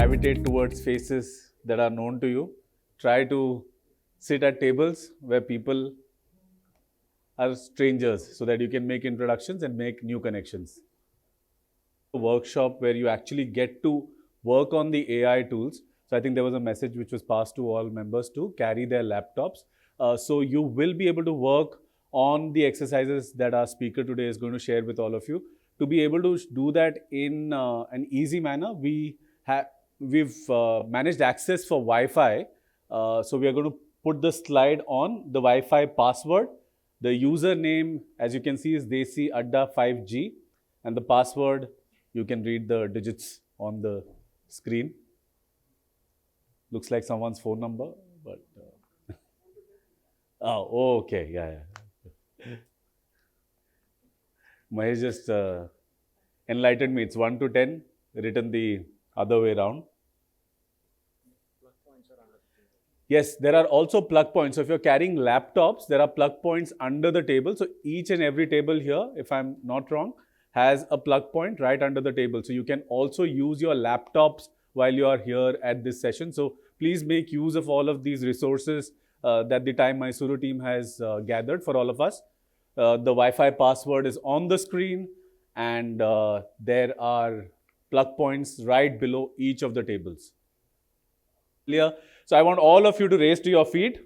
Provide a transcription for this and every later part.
gravitate towards faces that are known to you. Try to sit at tables where people are strangers so that you can make introductions and make new connections. A workshop where you actually get to work on the AI tools. So I think there was a message which was passed to all members to carry their laptops. So you will be able to work on the exercises that our speaker today is going to share with all of you. To be able to do that in an easy manner, we've managed access for Wi-Fi. So we are going to put the slide on the Wi-Fi password. The username, as you can see, is Desi Adda 5G, and the password, you can read the digits on the screen. Looks like someone's phone number, but oh, okay, yeah. Mahesh just enlightened me. It's 1 to 10, written the other way around. Yes, there are also plug points. So if you're carrying laptops, there are plug points under the table. So each and every table here, if I'm not wrong, has a plug point right under the table. So you can also use your laptops while you are here at this session. So please make use of all of these resources that the TiE Mysuru team has gathered for all of us. The Wi-Fi password is on the screen, and there are plug points right below each of the tables. Clear? So I want all of you to raise to your feet.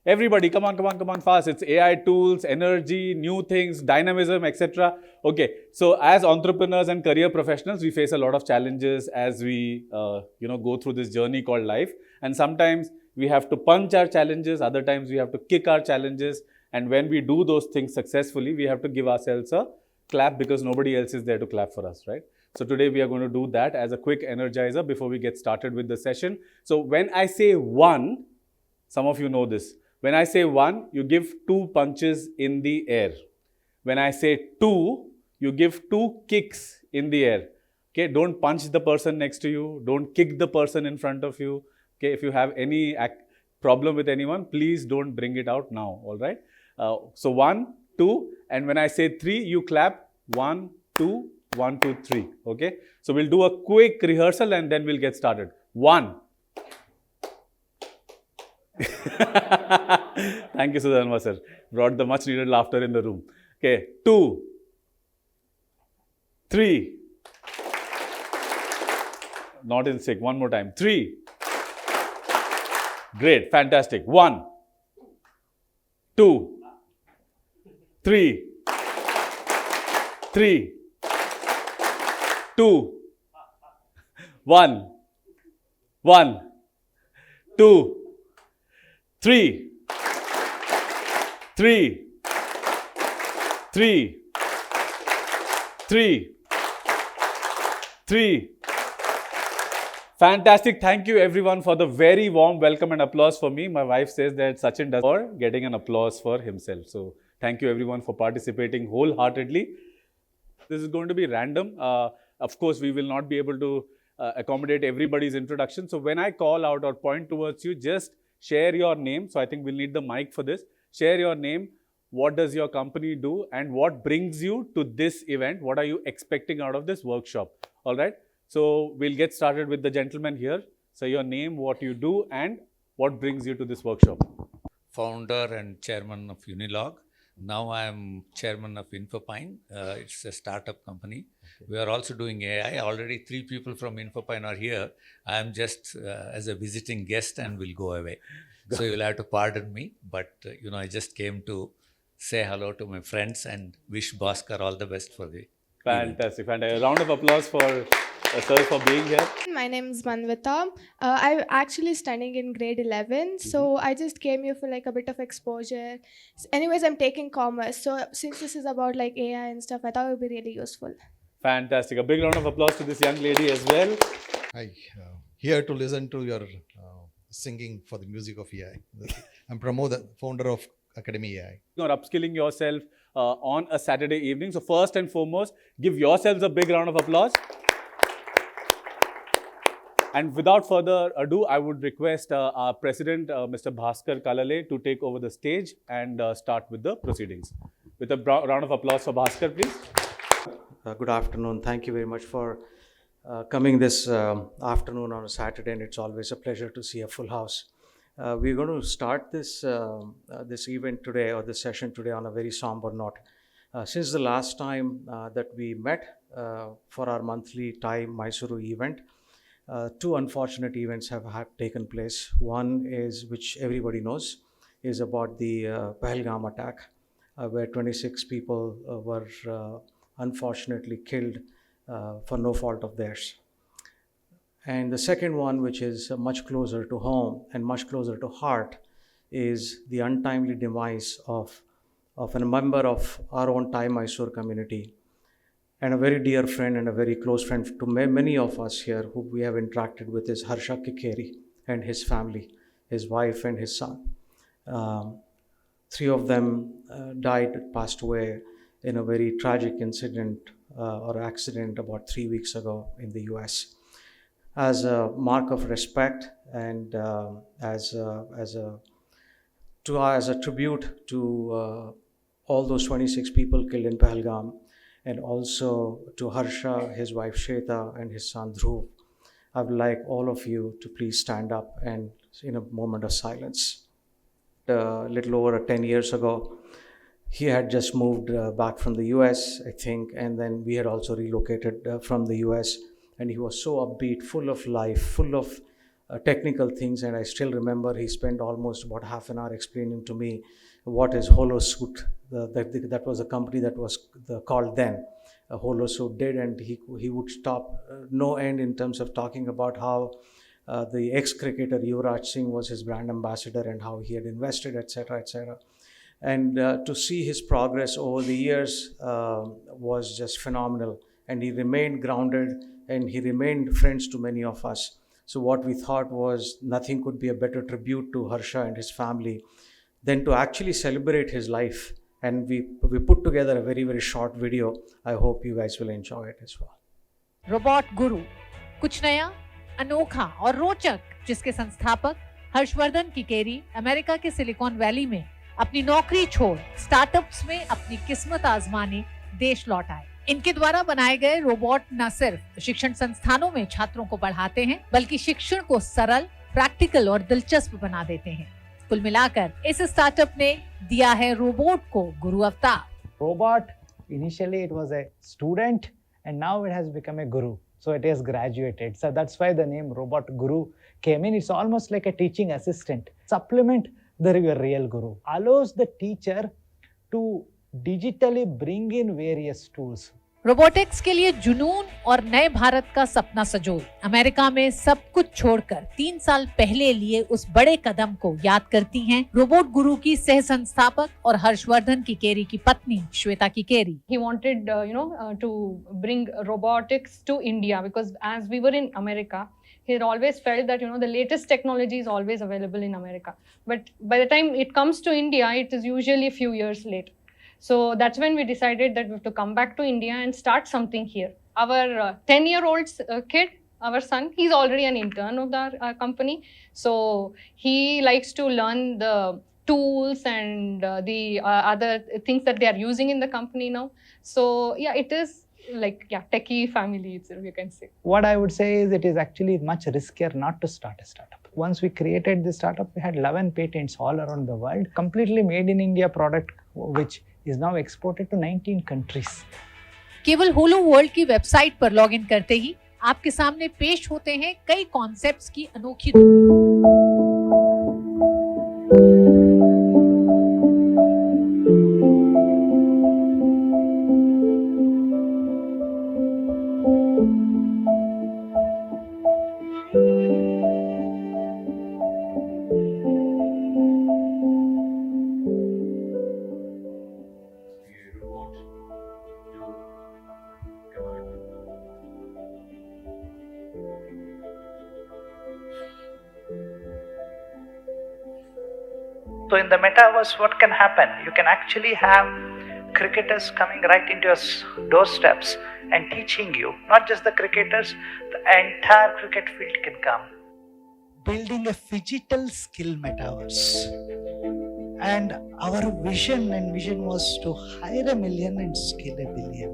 Everybody, come on, fast. It's AI tools, energy, new things, dynamism, etc. Okay, so as entrepreneurs and career professionals, we face a lot of challenges as we go through this journey called life. And sometimes we have to punch our challenges, other times we have to kick our challenges. And when we do those things successfully, we have to give ourselves a clap because nobody else is there to clap for us, right? So today we are going to do that as a quick energizer before we get started with the session. So when I say one, some of you know this. When I say one, you give 2 punches in the air. When I say 2, you give 2 kicks in the air. Okay, don't punch the person next to you. Don't kick the person in front of you. Okay, if you have any problem with anyone, please don't bring it out now, all right? So 1, 2, and when I say 3, you clap 1, 2, 1, 2, 3. Okay, so we'll do a quick rehearsal and then we'll get started. 1. Thank you, Sudhanva sir. Brought the much needed laughter in the room. Okay, 2, 3. Not in sync. One more time. 3. Great, fantastic. 1, 2, 3, 3, 2, 1, 1, 2, 3, 3, 3, 3, 3. Fantastic. Thank you everyone for the very warm welcome and applause for me. My wife says that Sachin does for getting an applause for himself. So thank you everyone for participating wholeheartedly. This is going to be random. Of course, we will not be able to accommodate everybody's introduction. So when I call out or point towards you, just share your name. So I think we'll need the mic for this. Share your name. What does your company do? And what brings you to this event? What are you expecting out of this workshop? All right. So we'll get started with the gentleman here. So your name, what you do, and what brings you to this workshop? Founder and chairman of Unilog. Now I am chairman of Infopine. It's a startup company. Okay. We are also doing AI. Already 3 people from Infopine are here. I am just as a visiting guest and will go away. So you'll have to pardon me. But I just came to say hello to my friends and wish Bhaskar all the best for the fantastic. A round of applause for sir for being here. My name is Manvita. I'm actually studying in grade 11. So I just came here for like a bit of exposure. Anyways, I'm taking commerce. So since this is about like AI and stuff, I thought it would be really useful. Fantastic. A big round of applause to this young lady as well. Hi, here to listen to your singing for the music of AI. I'm Pramod, founder of Academy AI. You're upskilling yourself on a Saturday evening. So first and foremost, give yourselves a big round of applause. And without further ado, I would request our president, Mr. Bhaskar Kalale, to take over the stage and start with the proceedings. With a round of applause for Bhaskar, please. Good afternoon. Thank you very much for coming this afternoon on a Saturday, and it's always a pleasure to see a full house. We're going to start this event today, or this session today, on a very somber note. Since the last time that we met for our monthly TiE Mysuru event, two unfortunate events have taken place. One is, which everybody knows, is about the Pahalgam attack, where 26 people were unfortunately killed for no fault of theirs. And the second one, which is much closer to home and much closer to heart, is the untimely demise of a member of our own TiE Mysore community, and a very dear friend and a very close friend to many of us here who we have interacted with, is Harsha Kikeri and his family, his wife and his son. Three of them passed away in a very tragic incident or accident about 3 weeks ago in the US. As a mark of respect and as a tribute to all those 26 people killed in Pahalgam, and also to Harsha, his wife Shweta, and his son Dhruv, I would like all of you to please stand up and in a moment of silence. A little over 10 years ago, he had just moved back from the US, I think, and then we had also relocated from the US, and he was so upbeat, full of life, full of technical things. And I still remember he spent almost about half an hour explaining to me what is HoloSuite. That was a company that was called then HoloSuite did, and he would stop no end in terms of talking about how the ex-cricketer Yuvraj Singh was his brand ambassador and how he had invested, etc., etc. And to see his progress over the years was just phenomenal. And he remained grounded, and he remained friends to many of us. So what we thought was nothing could be a better tribute to Harsha and his family than to actually celebrate his life. And we put together a very, very short video. I hope you guys will enjoy it as well. Robot गुरु, कुछ नया, अनोखा और रोचक, जिसके संस्थापक Harshvardhan किकेरी America के silicon valley में अपनी नौकरी छोड़ स्टार्टअप्स में अपनी किस्मत आजमाने देश लौट आए। इनके द्वारा बनाए गए रोबोट न सिर्फ शिक्षण संस्थानों में छात्रों को पढ़ाते हैं, बल्कि शिक्षण को सरल, प्रैक्टिकल और दिलचस्प बना देते हैं। कुल मिलाकर इस स्टार्टअप ने दिया है रोबोट को गुरु अवतार। Robot, initially it was a student and now it has become a guru. So it has graduated. So that's why the name Robot Guru came in. It's almost like a teaching assistant. Supplement the real guru. Allows the teacher to digitally bring in various tools. Robotics के लिए जुनून और नए भारत का सपना सजोल America में सब कुछ छोड़कर 3 साल पहले लिए उस बड़े कदम को याद करती हैं रोबोट गुरु की सह संस्थापक और हर्षवर्धन किकेरी की पत्नी Shweta किकेरी। He wanted to bring robotics to India, because as we were in America, he had always felt that the latest technology is always available in America, but by the time it comes to India, it is usually a few years late. So that's when we decided that we have to come back to India and start something here. Our 10-year-old kid, our son, he's already an intern of our company. So he likes to learn the tools and the other things that they are using in the company now. So yeah, it is like, techie family itself, you can say. What I would say is it is actually much riskier not to start a startup. Once we created this startup, we had 11 patents all around the world, completely made in India product, which is now exported to 19 countries. केवल होलो world की website पर login करते ही आपके सामने पेश होते हैं कई कॉन्सेप्ट्स की अनोखी दुनिया। So in the metaverse, what can happen? You can actually have cricketers coming right into your doorsteps and teaching you. Not just the cricketers, the entire cricket field can come. Building a phygital skill metaverse. And our vision was to hire 1 million and skill 1 billion.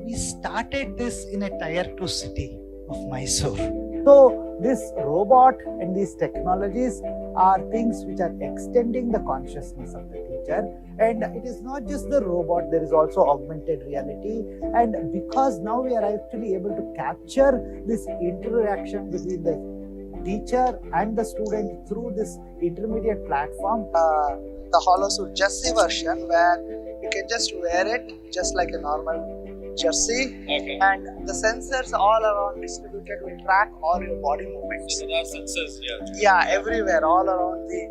We started this in a tier 2 city. of Mysuru. So this robot and these technologies are things which are extending the consciousness of the teacher. And it is not just the robot, there is also augmented reality. And because now we are actually able to capture this interaction between the teacher and the student through this intermediate platform. The HoloSuit Jersey version, where you can just wear it just like a normal jersey, and the sensors all around distributed will track all your body movements. So there are sensors here. Yeah, everywhere, all around the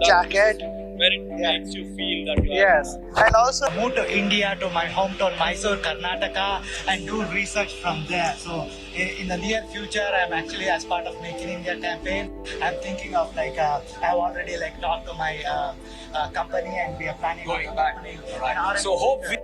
jacket. Where it makes you feel that you Yes, and also move to India, to my hometown Mysuru, Karnataka, and do research from there. So in the near future, I'm actually, as part of Make in India campaign, I'm thinking of I've already talked to my company, and we are planning going back. Right. So hope we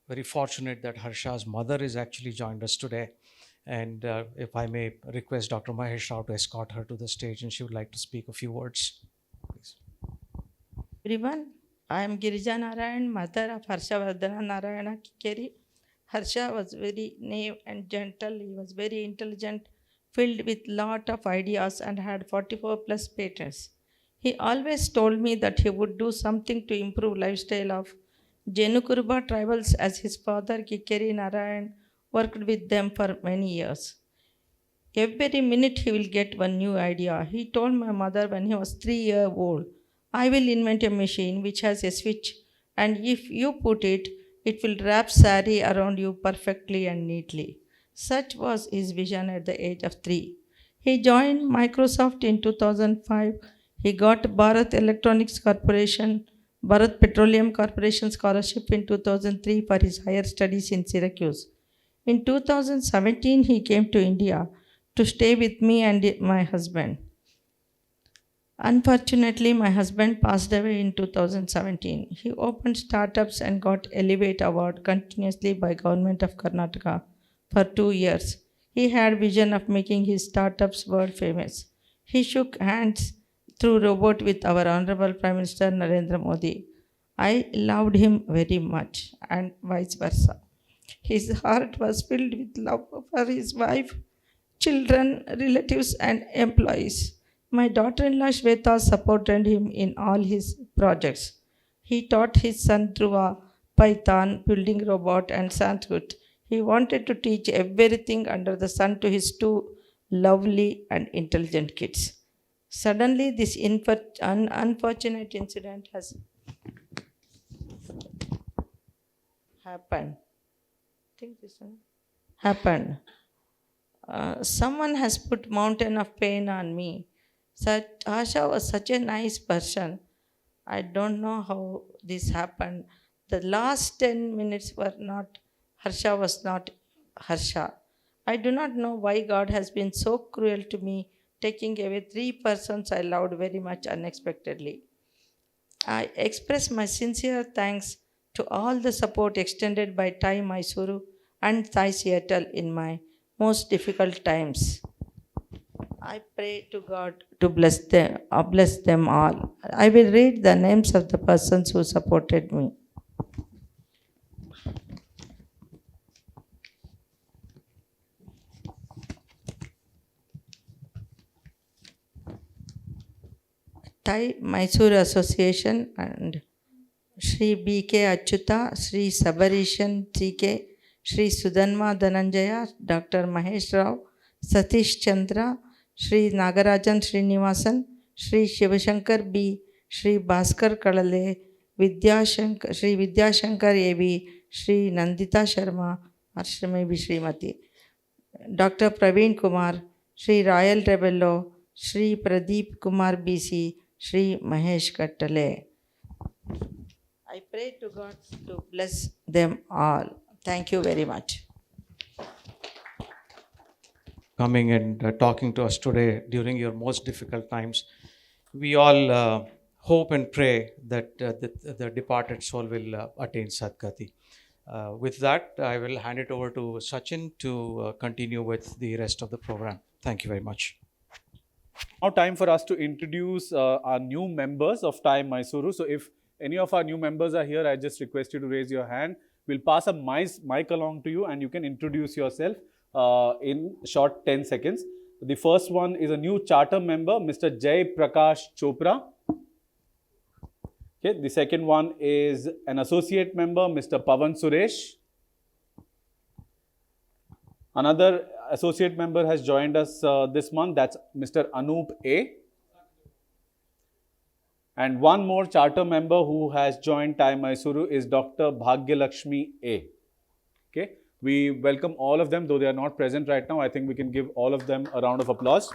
very fortunate that Harsha's mother is actually joined us today. And if I may request Dr. Mahesh Rao to escort her to the stage, and she would like to speak a few words. Please. Everyone, I am Girija Narayan, mother of Harsha Vardhana Narayana Kikeri. Harsha was very naive and gentle. He was very intelligent, filled with lot of ideas, and had 44 plus patents. He always told me that he would do something to improve lifestyle of Jenukuruba tribals, as his father Kikeri Narayan worked with them for many years. Every minute he will get one new idea. He told my mother when he was 3 years old, I will invent a machine which has a switch, and if you put it, it will wrap sari around you perfectly and neatly. Such was his vision at the age of 3. He joined Microsoft in 2005. He got Bharat Electronics Corporation, Bharat Petroleum Corporation scholarship in 2003 for his higher studies in Syracuse. In 2017, he came to India to stay with me and my husband. Unfortunately, my husband passed away in 2017. He opened startups and got Elevate Award continuously by Government of Karnataka for 2 years. He had vision of making his startups world famous. He shook hands through robot with our Honorable Prime Minister Narendra Modi. I loved him very much, and vice versa. His heart was filled with love for his wife, children, relatives, and employees. My daughter-in-law Shweta supported him in all his projects. He taught his son Dhruva Python, building robot, and Sanskrit. He wanted to teach everything under the sun to his 2 lovely and intelligent kids. Suddenly, this unfortunate incident has happened. Someone has put mountain of pain on me. Asha was such a nice person. I don't know how this happened. The last 10 minutes were not, Harsha was not Harsha. I do not know why God has been so cruel to me, taking away 3 persons I loved very much unexpectedly. I express my sincere thanks to all the support extended by TiE Mysuru and TiE Seattle in my most difficult times. I pray to God to bless them all. I will read the names of the persons who supported me. TiE Mysuru Association and Shri B.K. Achyuta, Shri Sabarishan C.K., Shri Sudanma Dhananjaya, Dr. Mahesh Rao, Satish Chandra, Shri Nagarajan Srinivasan, Shri Shivashankar B., Shri Bhaskar Kalale, Shri Vidyashankar A.B., Shri Nandita Sharma, Ashrami B. Srimati, Dr. Praveen Kumar, Shri Rayal Rebello, Shri Pradeep Kumar B.C., Shri Mahesh Kattale. I pray to God to bless them all. Thank you very much. Coming and talking to us today during your most difficult times. We all hope and pray that the departed soul will attain Sadgati. With that, I will hand it over to Sachin to continue with the rest of the program. Thank you very much. Now time for us to introduce our new members of TiE Mysuru. So if any of our new members are here, I just request you to raise your hand. We'll pass a mic along to you and you can introduce yourself in short 10 seconds. The first one is a new charter member, Mr. Jay Prakash Chopra. Okay, the second one is an associate member, Mr. Pavan Suresh. Another associate member has joined us this month, that's Mr. Anoop A. And one more charter member who has joined TiE Mysuru is Dr. Bhagyalakshmi A. Okay, we welcome all of them, though they are not present right now. I think we can give all of them a round of applause.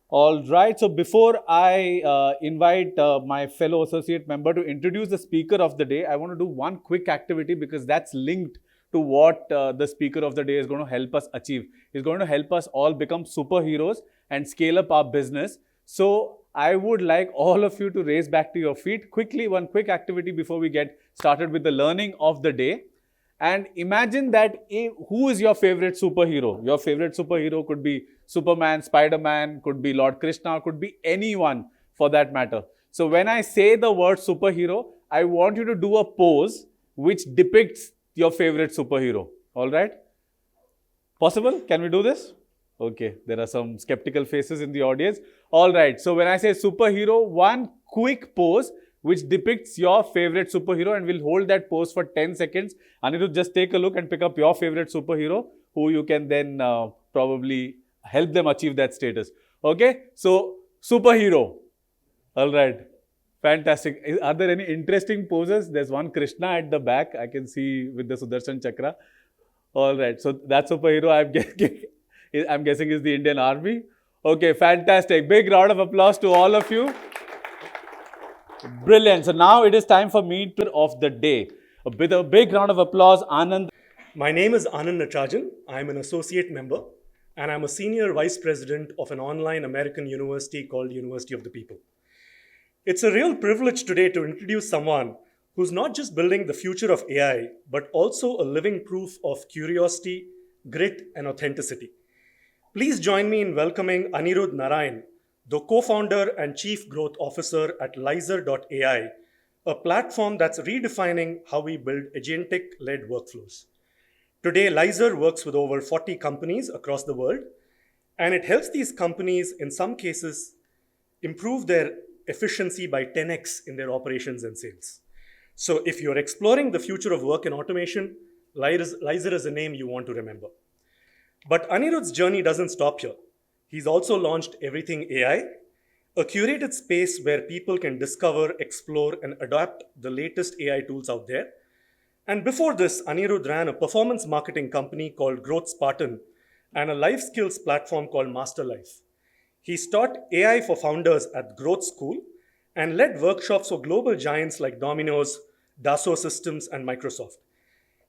All right, so before I invite my fellow associate member to introduce the speaker of the day, I want to do one quick activity because that's linked to what the speaker of the day is going to help us achieve. He's going to help us all become superheroes and scale up our business. So I would like all of you to raise back to your feet. Quickly, one quick activity before we get started with the learning of the day. And imagine that who is your favorite superhero? Your favorite superhero could be Superman, Spider-Man, could be Lord Krishna, could be anyone for that matter. So when I say the word superhero, I want you to do a pose which depicts your favorite superhero. All right? Possible? Can we do this? Okay, there are some skeptical faces in the audience. All right, so when I say superhero, one quick pose which depicts your favorite superhero, and we'll hold that pose for 10 seconds. Anirudh, just take a look and pick up your favorite superhero who you can then probably help them achieve that status. Okay, so superhero. All right, fantastic. Are there any interesting poses? There's one Krishna at the back, I can see with the Sudarshan Chakra. All right, so that superhero I'm guessing is the Indian Army. Okay, fantastic. Big round of applause to all of you. Brilliant. So now it is time for me of the day. With a big round of applause, Anand. My name is Anand Natarajan. I'm an associate member and I'm a senior vice president of an online American university called University of the People. It's a real privilege today to introduce someone who's not just building the future of AI, but also a living proof of curiosity, grit, and authenticity. Please join me in welcoming Anirudh Narayan, the co-founder and chief growth officer at Lyzr.ai, a platform that's redefining how we build agentic-led workflows. Today, Lyzr works with over 40 companies across the world, and it helps these companies, in some cases, improve their efficiency by 10x in their operations and sales. So if you're exploring the future of work and automation, Lyzr is a name you want to remember. But Anirudh's journey doesn't stop here. He's also launched Everything AI, a curated space where people can discover, explore, and adapt the latest AI tools out there. And before this, Anirudh ran a performance marketing company called Growth Spartan and a life skills platform called Masterclass. He's taught AI for founders at Growth School and led workshops for global giants like Domino's, Dassault Systems, and Microsoft.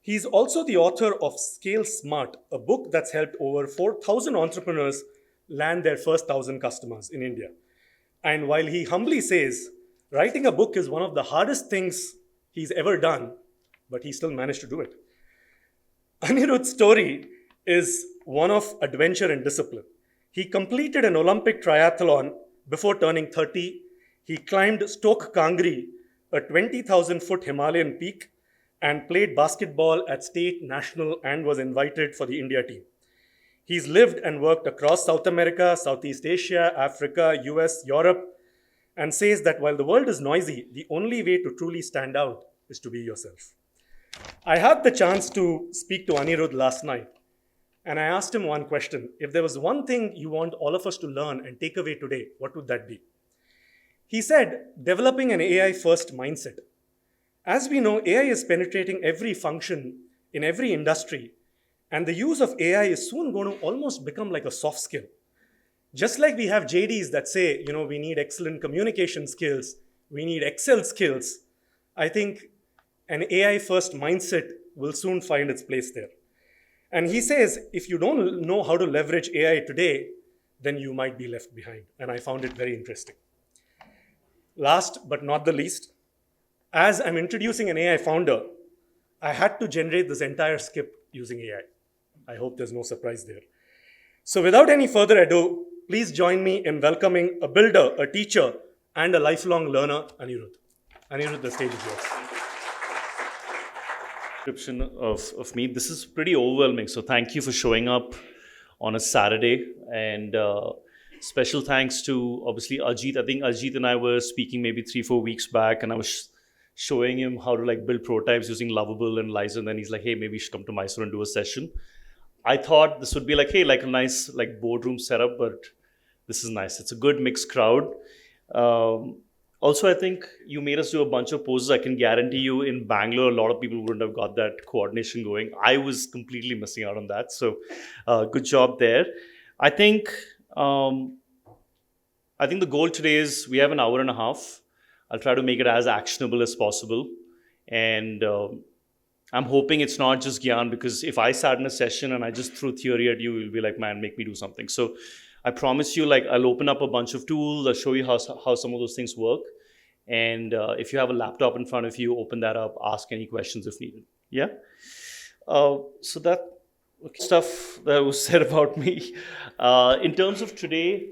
He's also the author of Scale Smart, a book that's helped over 4,000 entrepreneurs land their first 1,000 customers in India. And while he humbly says, writing a book is one of the hardest things he's ever done, but he still managed to do it. Anirudh's story is one of adventure and discipline. He completed an Olympic triathlon before turning 30. He climbed Stoke Kangri, a 20,000-foot Himalayan peak, and played basketball at state, national, and was invited for the India team. He's lived and worked across South America, Southeast Asia, Africa, US, Europe, and says that while the world is noisy, the only way to truly stand out is to be yourself. I had the chance to speak to Anirudh last night, and I asked him one question. If there was one thing you want all of us to learn and take away today, what would that be? He said, developing an AI-first mindset. As we know, AI is penetrating every function in every industry, and the use of AI is soon going to almost become like a soft skill. Just like we have JDs that say, we need excellent communication skills, we need Excel skills, I think an AI-first mindset will soon find its place there. And he says, if you don't know how to leverage AI today, then you might be left behind. And I found it very interesting. Last but not the least, as I'm introducing an AI founder, I had to generate this entire script using AI. I hope there's no surprise there. So without any further ado, please join me in welcoming a builder, a teacher, and a lifelong learner, Anirudh. Anirudh, the stage is yours. Description of me. This is pretty overwhelming. So thank you for showing up on a Saturday. And special thanks to, obviously, Ajit. I think Ajit and I were speaking maybe 3-4 weeks back, and I was showing him how to like build prototypes using Lovable and Lyzr. And then he's like, hey, maybe you should come to Mysuru and do a session. I thought this would be like, hey, like a nice like boardroom setup, but this is nice. It's a good mixed crowd. Also, I think you made us do a bunch of poses. I can guarantee you in Bangalore, a lot of people wouldn't have got that coordination going. I was completely missing out on that. So good job there. I think the goal today is we have an hour and a half. I'll try to make it as actionable as possible. And I'm hoping it's not just Gyan, because if I sat in a session and I just threw theory at you, you'll be like, man, make me do something. So I promise you, like, I'll open up a bunch of tools. I'll show you how some of those things work. And if you have a laptop in front of you, open that up, ask any questions if needed. Yeah? So that stuff that was said about me. In terms of today,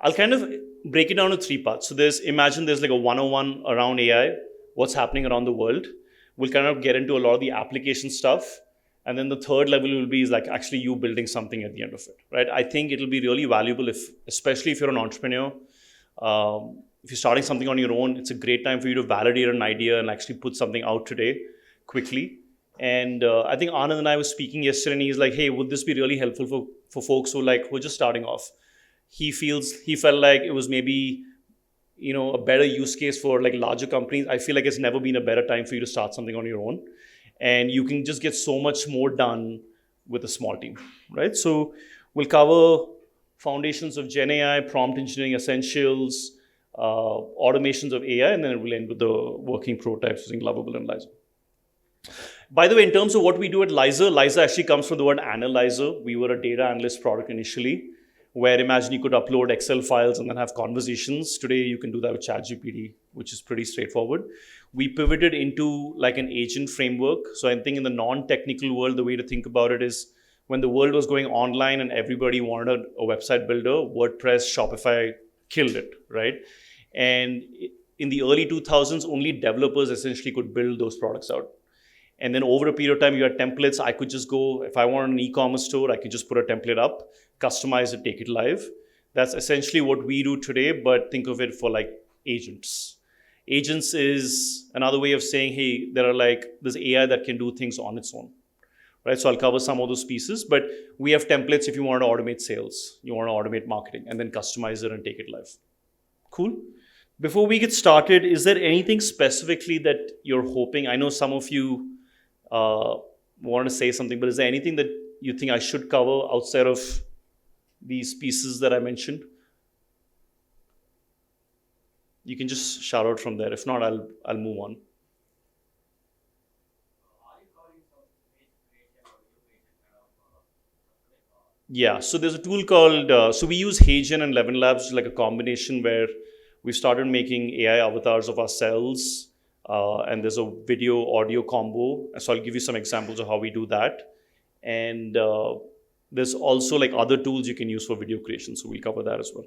I'll kind of break it down to 3 parts. So imagine there's like a 101 around AI, what's happening around the world. We'll kind of get into a lot of the application stuff. And then the third level will be is like actually you building something at the end of it, right? I think it'll be really valuable especially if you're an entrepreneur, if you're starting something on your own, it's a great time for you to validate an idea and actually put something out today quickly. And I think Anand and I were speaking yesterday and he's like, hey, would this be really helpful for folks who are just starting off? He felt like it was maybe, a better use case for like larger companies. I feel like it's never been a better time for you to start something on your own. And you can just get so much more done with a small team, right? So we'll cover foundations of Gen AI, prompt engineering essentials, automations of AI, and then we'll end with the working prototypes using Lovable and Lyzr. By the way, in terms of what we do at Lyzr, Lyzr actually comes from the word analyzer. We were a data analyst product initially, where imagine you could upload Excel files and then have conversations. Today, you can do that with ChatGPT, which is pretty straightforward. We pivoted into like an agent framework. So I think in the non-technical world, the way to think about it is when the world was going online and everybody wanted a website builder, WordPress, Shopify killed it, right? And in the early 2000s, only developers essentially could build those products out. And then over a period of time, you had templates. I could just go, if I want an e-commerce store, I could just put a template up, customize it, take it live. That's essentially what we do today, but think of it for like agents. Agents is another way of saying, hey, there's AI that can do things on its own, right? So I'll cover some of those pieces, but we have templates if you want to automate sales, you want to automate marketing, and then customize it and take it live. Cool. Before we get started, is there anything specifically that you're hoping? I know some of you want to say something, but is there anything that you think I should cover outside of these pieces that I mentioned? You can just shout out from there. If not, I'll move on. Yeah, so there's a tool called, so we use HeyGen and Eleven Labs, like a combination where we started making AI avatars of ourselves. And there's a video audio combo. So I'll give you some examples of how we do that. And there's also like other tools you can use for video creation. So we'll cover that as well.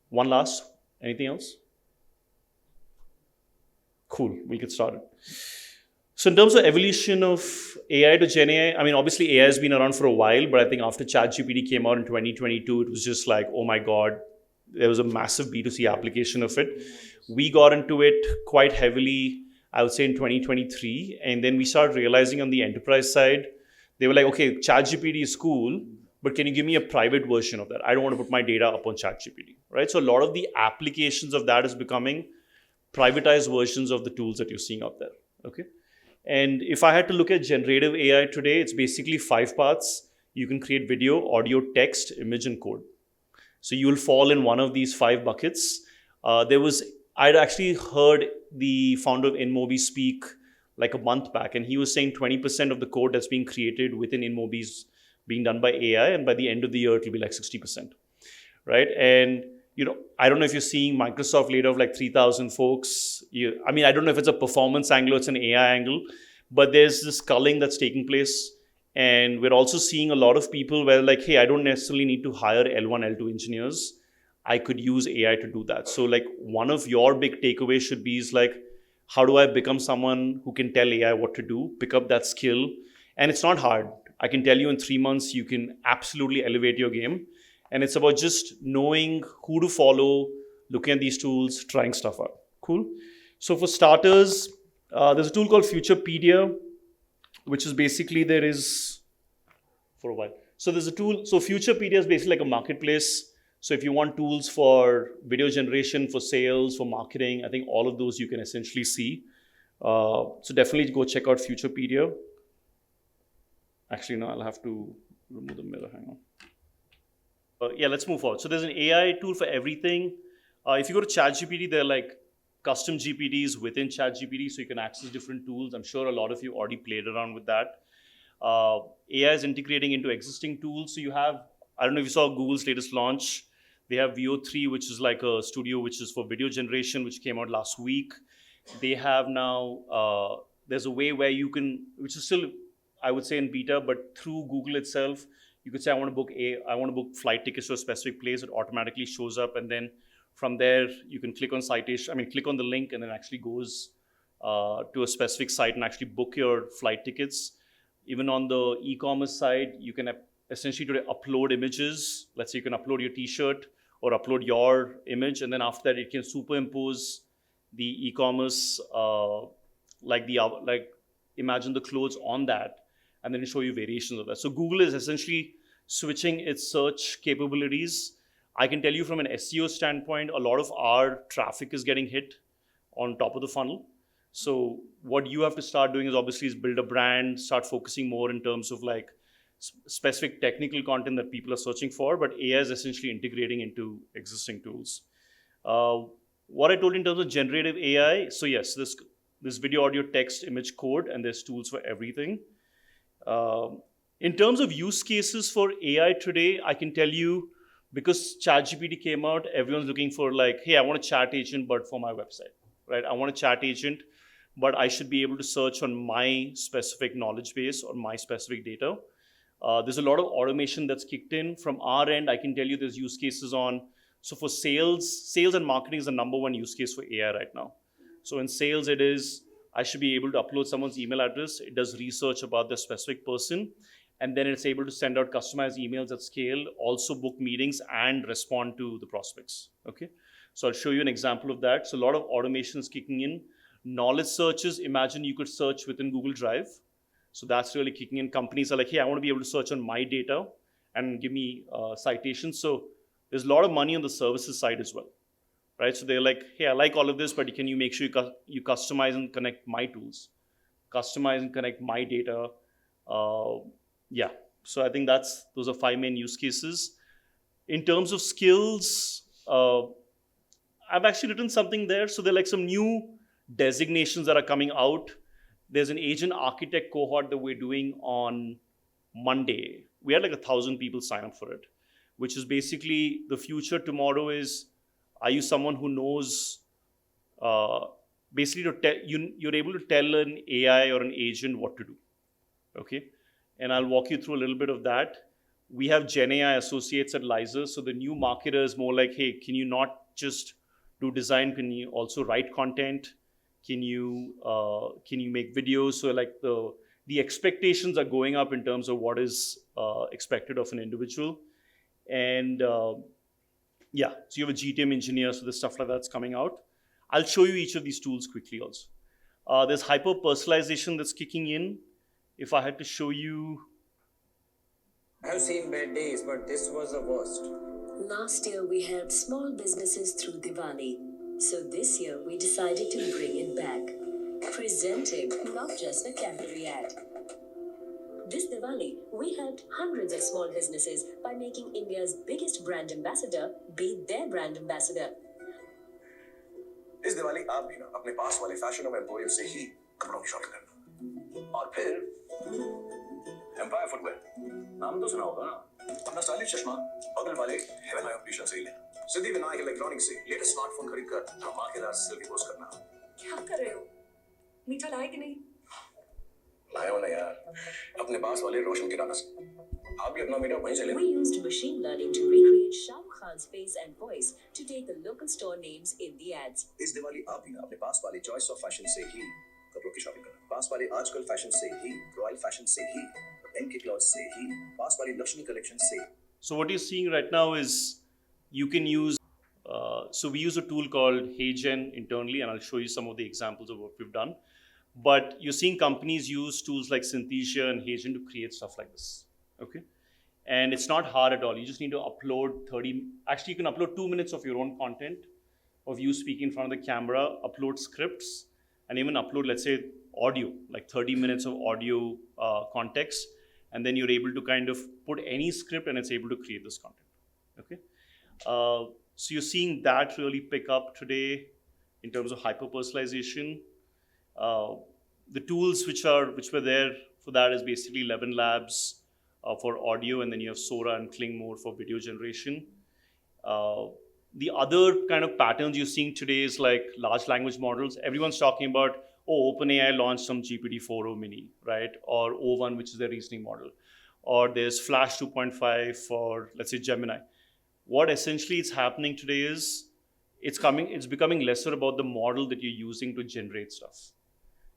One last, anything else? Cool, we'll get started. So in terms of evolution of AI to Gen AI, I mean, obviously AI has been around for a while, but I think after ChatGPT came out in 2022, it was just like, oh my God, there was a massive B2C application of it. We got into it quite heavily, I would say in 2023. And then we started realizing on the enterprise side, they were like, okay, ChatGPT is cool, but can you give me a private version of that? I don't want to put my data up on ChatGPT, right? So a lot of the applications of that is becoming privatized versions of the tools that you're seeing out there, okay? And if I had to look at generative AI today, it's basically 5 parts. You can create video, audio, text, image, and code. So you'll fall in one of these 5 buckets. I'd actually heard the founder of InMobi speak like a month back, and he was saying 20% of the code that's being created within InMobi is being done by AI, and by the end of the year, it'll be like 60%, right? And I don't know if you're seeing Microsoft laid off like 3,000 folks. I don't know if it's a performance angle or it's an AI angle, but there's this culling that's taking place. And we're also seeing a lot of people where like, hey, I don't necessarily need to hire L1, L2 engineers. I could use AI to do that. So like one of your big takeaways should be is like, how do I become someone who can tell AI what to do, pick up that skill? And it's not hard. I can tell you in 3 months, you can absolutely elevate your game. And it's about just knowing who to follow, looking at these tools, trying stuff out. Cool. So for starters, there's a tool called Futurepedia, which is basically for a while. So there's a tool. So Futurepedia is basically like a marketplace. So if you want tools for video generation, for sales, for marketing, I think all of those you can essentially see. So definitely go check out Futurepedia. Actually, no, I'll have to remove the mirror. Hang on. Let's move forward. So there's an AI tool for everything. If you go to ChatGPT, there are like custom GPTs within ChatGPT, so you can access different tools. I'm sure a lot of you already played around with that. AI is integrating into existing tools. So you have, I don't know if you saw Google's latest launch. They have VO3, which is like a studio which is for video generation, which came out last week. They have now, there's a way where you can, which is still, I would say in beta, but through Google itself, you could say, I want to book flight tickets to a specific place. It automatically shows up. And then from there, you can click on click on the link and then actually goes to a specific site and actually book your flight tickets. Even on the e-commerce side, you can essentially today upload images. Let's say you can upload your t-shirt or upload your image. And then after that, it can superimpose the e-commerce, imagine the clothes on that, and then show you variations of that. So Google is essentially switching its search capabilities. I can tell you from an SEO standpoint, a lot of our traffic is getting hit on top of the funnel. So what you have to start doing is obviously build a brand, start focusing more in terms of like specific technical content that people are searching for, but AI is essentially integrating into existing tools. What I told you in terms of generative AI, so yes, this video, audio, text, image, code, and there's tools for everything. In terms of use cases for AI today, I can tell you, because ChatGPT came out, everyone's looking for like, hey, I want a chat agent, but for my website, right? I want a chat agent, but I should be able to search on my specific knowledge base or my specific data. There's a lot of automation that's kicked in. From our end, I can tell you there's use cases so for sales and marketing is the number one use case for AI right now. So in sales, it is, I should be able to upload someone's email address. It does research about the specific person. And then it's able to send out customized emails at scale, also book meetings and respond to the prospects. Okay. So I'll show you an example of that. So a lot of automation is kicking in. Knowledge searches, imagine you could search within Google Drive. So that's really kicking in. Companies are like, hey, I want to be able to search on my data and give me citations. So there's a lot of money on the services side as well. Right? So they're like, hey, I like all of this, but can you make sure you customize and connect my tools? Customize and connect my data. So I think those are 5 main use cases. In terms of skills, I've actually written something there. So there are like some new designations that are coming out. There's an agent architect cohort that we're doing on Monday. We had like 1,000 people sign up for it, which is basically the future tomorrow is, are you someone who knows, basically you're able to tell an AI or an agent what to do, okay? And I'll walk you through a little bit of that. We have Gen AI associates at Lyzr. So the new marketer is more like, hey, can you not just do design? Can you also write content? Can you make videos? So like the expectations are going up in terms of what is expected of an individual. And so you have a GTM engineer, so there's stuff like that's coming out. I'll show you each of these tools quickly also. There's hyper-personalization that's kicking in. If I had to show you... I have seen bad days, but this was the worst. Last year we helped small businesses through Diwali. So this year we decided to bring it back. Presenting, not just a Cadbury ad. This Diwali, we helped hundreds of small businesses by making India's biggest brand ambassador be their brand ambassador. इस दिवाली आप भी ना अपने पास वाले fashion और emporium से ही कपड़ों की शॉपिंग करना और फिर एम्पायर फुटवेयर नाम तो सुना होगा ना अपना स्टाइलिश चश्मा बगल वाले हेवन आई ऑप्टिशियन से ही लें सिद्धि विनायक इलेक्ट्रॉनिक से लेटेस्ट स्मार्टफोन खरीद कर धमाकेदार सेल्फी पोस्ट करना। क्या कर रहे हो? मीठा लाए कि नहीं? लाया हो ना यार, अपने पास वाले रोशन के डाटा से। आप भी अपना मीटर वहीं से ले। We used machine learning to recreate Shah Rukh Khan's face and voice to take the local store names in the ads. इस दिवाली आप भी अपने पास वाले चॉइस ऑफ फैशन से ही कपड़ों की शॉपिंग करना। पास वाले आजकल फैशन से ही, रॉयल फैशन से ही, एमके क्लॉथ्स से ही, पास वाली लक्ष्मी कलेक्शन से। So what you're seeing right now is you can use, so we use a tool called HeyGen internally, and I'll show you some of the examples of what we've done. But you're seeing companies use tools like Synthesia and HeyGen to create stuff like this, okay? And it's not hard at all. You just need to upload actually you can upload 2 minutes of your own content, of you speaking in front of the camera, upload scripts, and even upload, let's say, audio, like 30 minutes of audio context, and then you're able to kind of put any script and it's able to create this content, okay? So you're seeing that really pick up today in terms of hyper-personalization. The tools which were there for that is basically 11 Labs for audio, and then you have Sora and Klingmore for video generation. The other kind of patterns you're seeing today is like large language models. Everyone's talking about, oh, OpenAI launched some GPT-4o mini, right? Or O1, which is their reasoning model. Or there's Flash 2.5 for, let's say, Gemini. What essentially is happening today is it's becoming lesser about the model that you're using to generate stuff.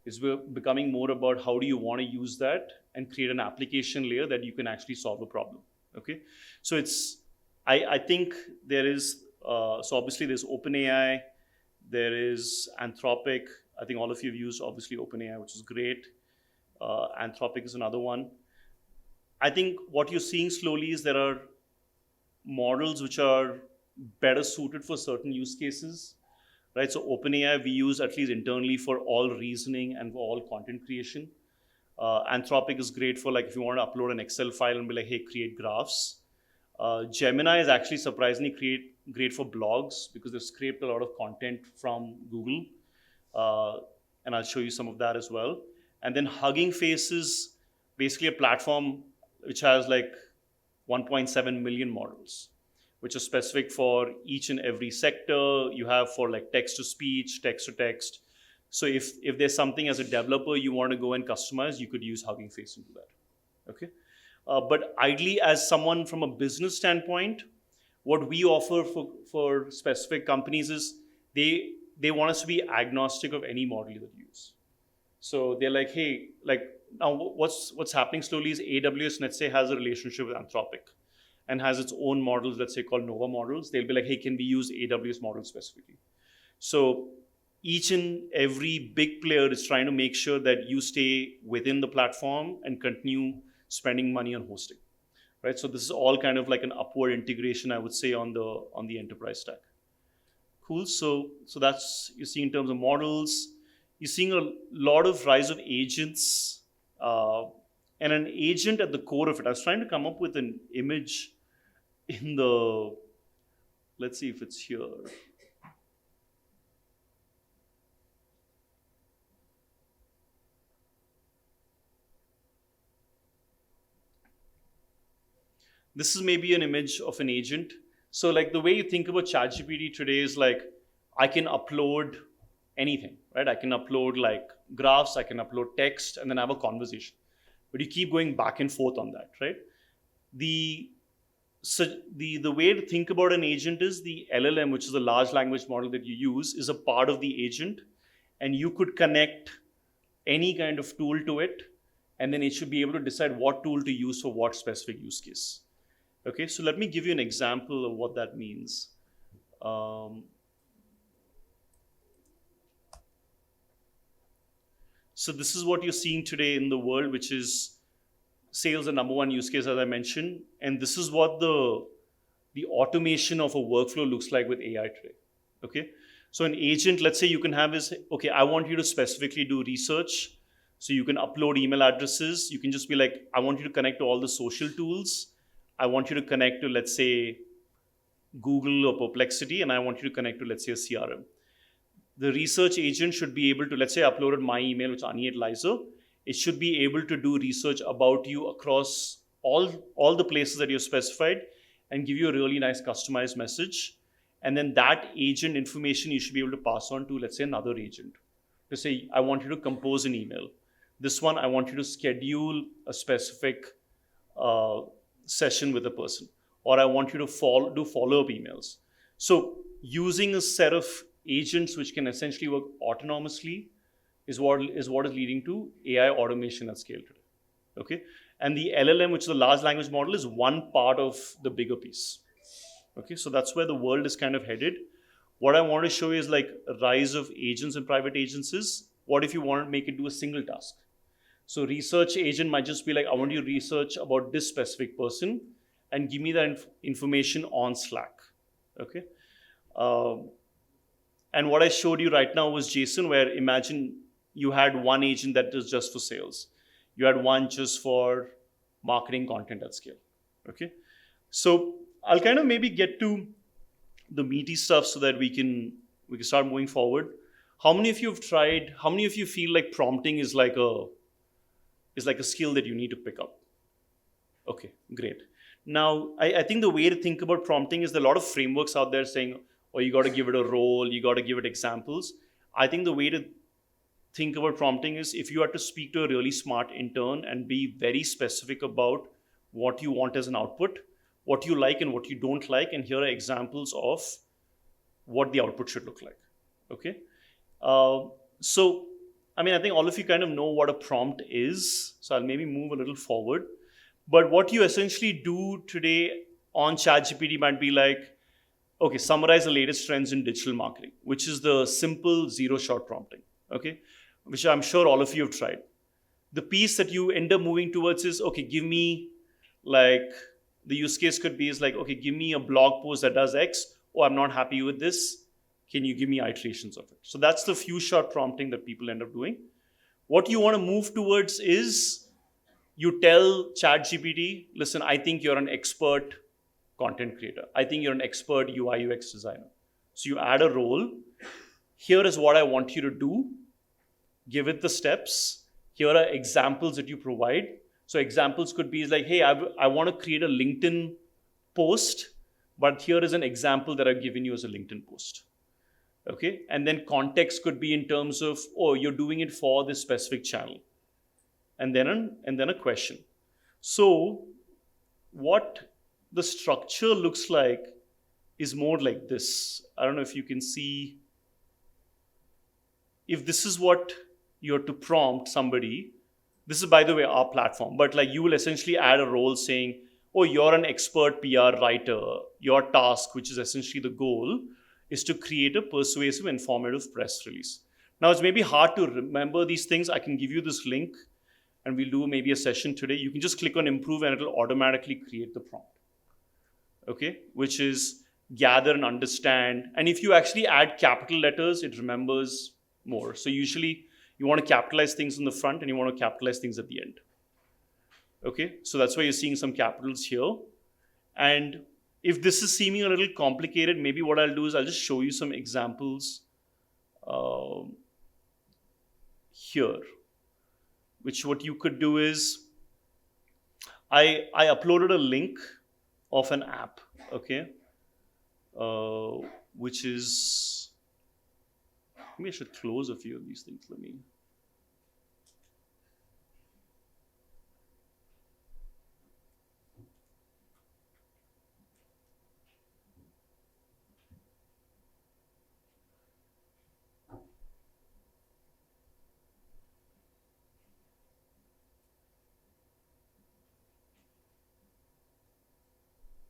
It's becoming more about how do you want to use that and create an application layer that you can actually solve a problem, okay? So I think there is, so obviously there's OpenAI, there is Anthropic. I think all of you have used, obviously, OpenAI, which is great. Anthropic is another one. I think what you're seeing slowly is there are models which are better suited for certain use cases, right? So OpenAI we use at least internally for all reasoning and for all content creation. Anthropic is great for like if you want to upload an Excel file and be like, hey, create graphs. Gemini is actually surprisingly great for blogs because they've scraped a lot of content from Google. And I'll show you some of that as well. And then Hugging Face is basically a platform which has like 1.7 million models, which are specific for each and every sector. You have for like text to speech, text to text. So if there's something as a developer you want to go and customize, you could use Hugging Face and do that, okay? But ideally, as someone from a business standpoint, what we offer for specific companies is they want us to be agnostic of any model that you use. So they're like, hey, like now what's happening slowly is AWS, let's say, has a relationship with Anthropic and has its own models, let's say called Nova models. They'll be like, hey, can we use AWS models specifically? So each and every big player is trying to make sure that you stay within the platform and continue spending money on hosting, right? So this is all kind of like an upward integration, I would say, on the enterprise stack. Cool. So that's you see in terms of models. You're seeing a lot of rise of agents, and an agent at the core of it. I was trying to come up with an image in the. Let's see if it's here. This is maybe an image of an agent. So like the way you think about ChatGPT today is like, I can upload anything, right? I can upload like graphs, I can upload text, and then have a conversation. But you keep going back and forth on that, right? The way to think about an agent is the LLM, which is a large language model that you use, is a part of the agent, and you could connect any kind of tool to it, and then it should be able to decide what tool to use for what specific use case. Okay, so let me give you an example of what that means. So this is what you're seeing today in the world, which is sales, the number one use case, as I mentioned. And this is what the automation of a workflow looks like with AI today. Okay, so an agent, let's say you can have is, okay, I want you to specifically do research. So you can upload email addresses. You can just be like, I want you to connect to all the social tools. I want you to connect to, let's say, Google or Perplexity, and I want you to connect to, let's say, a CRM. The research agent should be able to, let's say I uploaded my email, which is Ani at Lyzr. It should be able to do research about you across all the places that you've specified and give you a really nice customized message. And then that agent information you should be able to pass on to, let's say, another agent. To say, I want you to compose an email. This one, I want you to schedule a specific session with a person. Or I want you to do follow-up emails. So using a set of agents which can essentially work autonomously is what is leading to AI automation at scale today. Okay? And the LLM, which is the large language model, is one part of the bigger piece. Okay, so that's where the world is kind of headed. What I want to show you is like a rise of agents and private agencies. What if you want to make it do a single task? So research agent might just be like, I want you to research about this specific person and give me that information on Slack. Okay. And what I showed you right now was JSON, where imagine you had one agent that is just for sales. You had one just for marketing content at scale. Okay. So I'll kind of maybe get to the meaty stuff so that we can start moving forward. How many of you have tried? How many of you feel like prompting is like a skill that you need to pick up? Okay, great. Now, I think the way to think about prompting is there are a lot of frameworks out there saying, oh, you got to give it a role, you got to give it examples. I think the way to think about prompting is if you are to speak to a really smart intern and be very specific about what you want as an output, what you like and what you don't like, and here are examples of what the output should look like. Okay. So, I mean, I think all of you kind of know what a prompt is. So I'll maybe move a little forward. But what you essentially do today on ChatGPT might be like, okay, summarize the latest trends in digital marketing, which is the simple zero-shot prompting. Okay, which I'm sure all of you have tried. The piece that you end up moving towards is, okay, give me like, the use case could be is like, okay, give me a blog post that does X. Oh, I'm not happy with this. Can you give me iterations of it? So that's the few shot prompting that people end up doing. What you want to move towards is you tell ChatGPT, listen, I think you're an expert content creator. I think you're an expert UI UX designer. So you add a role. Here is what I want you to do. Give it the steps. Here are examples that you provide. So examples could be like, hey, I want to create a LinkedIn post, but here is an example that I've given you as a LinkedIn post. Okay, and then context could be in terms of, oh, you're doing it for this specific channel. And then a question. So what the structure looks like is more like this. I don't know if you can see. If this is what you're to prompt somebody, this is, by the way, our platform, but like you will essentially add a role saying, oh, you're an expert PR writer. Your task, which is essentially the goal, is to create a persuasive, informative press release. Now, it's maybe hard to remember these things. I can give you this link and we'll do maybe a session today. You can just click on improve and it'll automatically create the prompt. Okay, which is gather and understand. And if you actually add capital letters, it remembers more. So usually you want to capitalize things in the front and you want to capitalize things at the end. Okay, so that's why you're seeing some capitals here. And if this is seeming a little complicated, maybe what I'll do is I'll just show you some examples here. Which what you could do is, I uploaded a link of an app, okay, which is, maybe I should close a few of these things. Let me.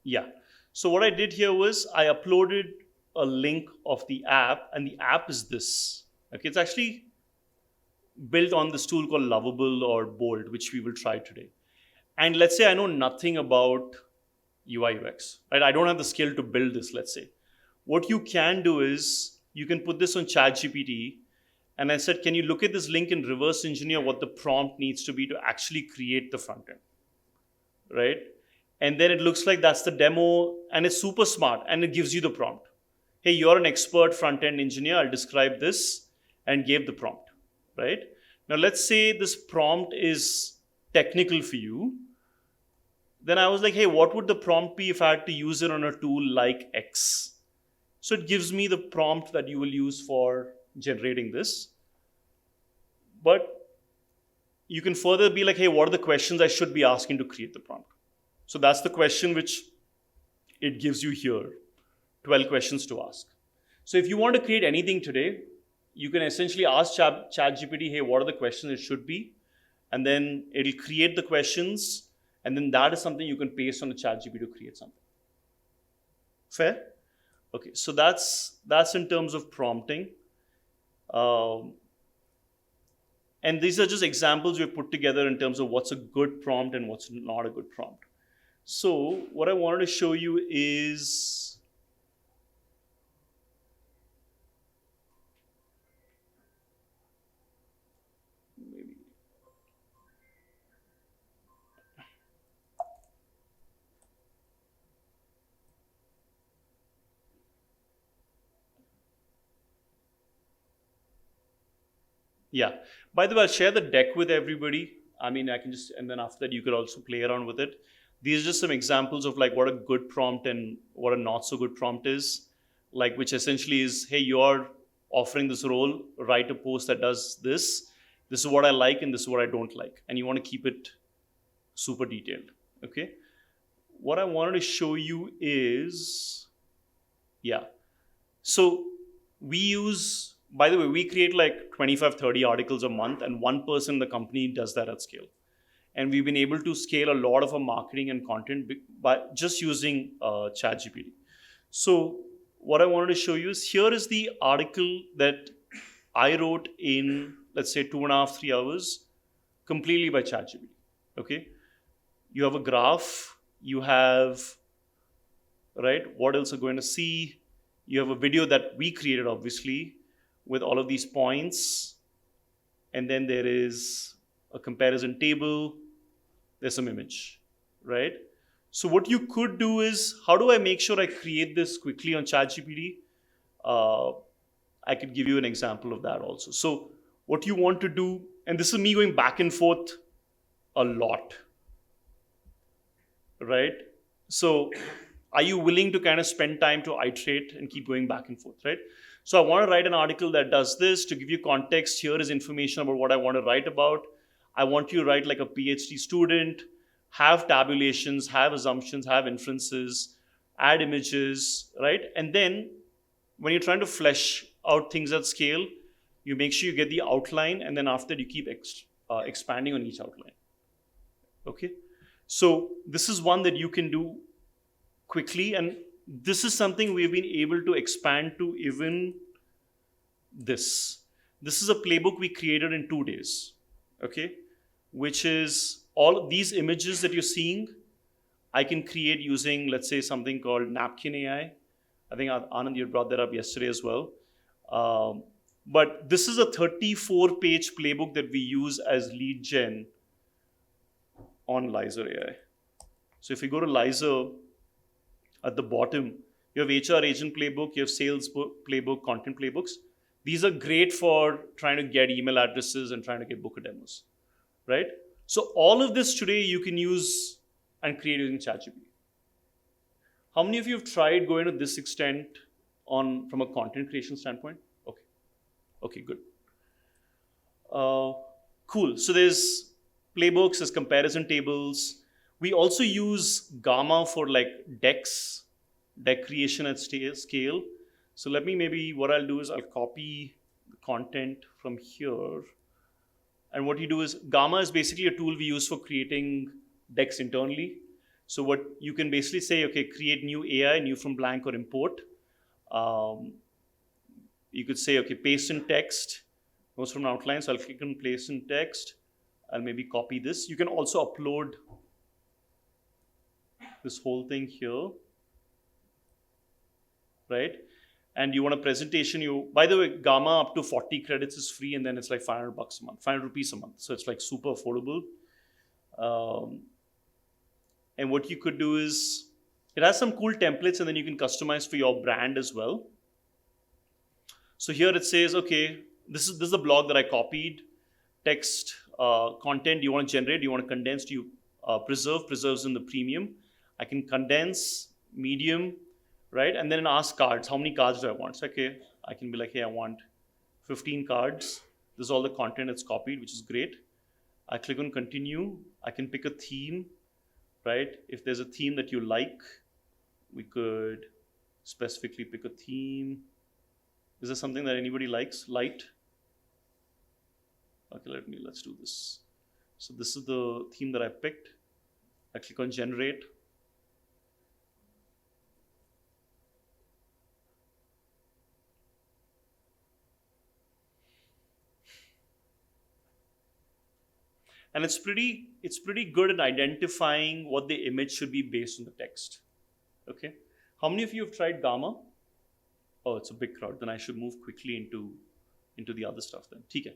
Yeah. So what I did here was I uploaded a link of the app, and the app is this. Okay, it's actually built on this tool called Lovable or Bold, which we will try today. And let's say I know nothing about UI UX, right? I don't have the skill to build this, let's say. What you can do is you can put this on ChatGPT, and I said, can you look at this link and reverse engineer what the prompt needs to be to actually create the front end, right? And then it looks like that's the demo, and it's super smart, and it gives you the prompt. Hey, you're an expert front-end engineer. I'll describe this, and gave the prompt, right? Now, let's say this prompt is technical for you. Then I was like, hey, what would the prompt be if I had to use it on a tool like X? So it gives me the prompt that you will use for generating this. But you can further be like, hey, what are the questions I should be asking to create the prompt? So that's the question which it gives you here, 12 questions to ask. So if you want to create anything today, you can essentially ask ChatGPT, hey, what are the questions it should be? And then it'll create the questions, and then that is something you can paste on the ChatGPT to create something. Fair? Okay, so that's in terms of prompting. And these are just examples we've put together in terms of what's a good prompt and what's not a good prompt. So what I wanted to show you is, yeah. By the way, I'll share the deck with everybody. I mean, I can just, and then after that, you could also play around with it. These are just some examples of like what a good prompt and what a not so good prompt is. Like, which essentially is, hey, you're offering this role, write a post that does this. This is what I like and this is what I don't like. And you want to keep it super detailed, okay? What I wanted to show you is, yeah. So we use, by the way, we create like 25, 30 articles a month, and one person in the company does that at scale. And we've been able to scale a lot of our marketing and content by just using ChatGPT. So what I wanted to show you is, here is the article that I wrote in, let's say, 2.5, 3 hours, completely by ChatGPT, okay? You have a graph, you have, right, what else are going to see? You have a video that we created, obviously, with all of these points. And then there is a comparison table. There's some image, right? So what you could do is, how do I make sure I create this quickly on ChatGPT? I could give you an example of that also. So what you want to do, and this is me going back and forth a lot, right? So are you willing to kind of spend time to iterate and keep going back and forth, right? So I want to write an article that does this. To give you context, here is information about what I want to write about. I want you to write like a PhD student, have tabulations, have assumptions, have inferences, add images, right? And then when you're trying to flesh out things at scale, you make sure you get the outline, and then after that you keep expanding on each outline, okay? So this is one that you can do quickly, and this is something we've been able to expand to even this. This is a playbook we created in 2 days, okay? Which is all of these images that you're seeing, I can create using, let's say, something called Napkin AI. I think Anand, you brought that up yesterday as well. But this is a 34-page playbook that we use as lead gen on Lyzr.ai. So if you go to Lyzr, at the bottom, you have HR agent playbook, you have sales playbook, content playbooks. These are great for trying to get email addresses and trying to get booker demos, right? So all of this today you can use and create using ChatGPT. How many of you have tried going to this extent from a content creation standpoint? Okay, okay, good. Cool, so there's playbooks, there's comparison tables. We also use Gamma for like decks, deck creation at scale. So let me maybe, what I'll do is I'll copy the content from here. And what you do is, Gamma is basically a tool we use for creating decks internally. So what you can basically say, okay, create new AI, new from blank, or import. You could say, okay, paste in text, goes from outline. So I'll click on paste in text. I'll maybe copy this. You can also upload this whole thing here, right? And you want a presentation, by the way, Gamma up to 40 credits is free, and then it's like $500 a month, 500 rupees a month. So it's like super affordable. And what you could do is, it has some cool templates, and then you can customize for your brand as well. So here it says, okay, this is the blog that I copied. Text, content you want to generate, you want to condense, you preserves in the premium. I can condense, medium, right? And then ask cards. How many cards do I want? So, okay, I can be like, hey, I want 15 cards. This is all the content that's copied, which is great. I click on continue. I can pick a theme, right? If there's a theme that you like, we could specifically pick a theme. Is there something that anybody likes? Light. Okay, let's do this. So this is the theme that I picked. I click on generate. And it's pretty good at identifying what the image should be based on the text. Okay. How many of you have tried Gamma? Oh, it's a big crowd. Then I should move quickly into the other stuff then. Okay.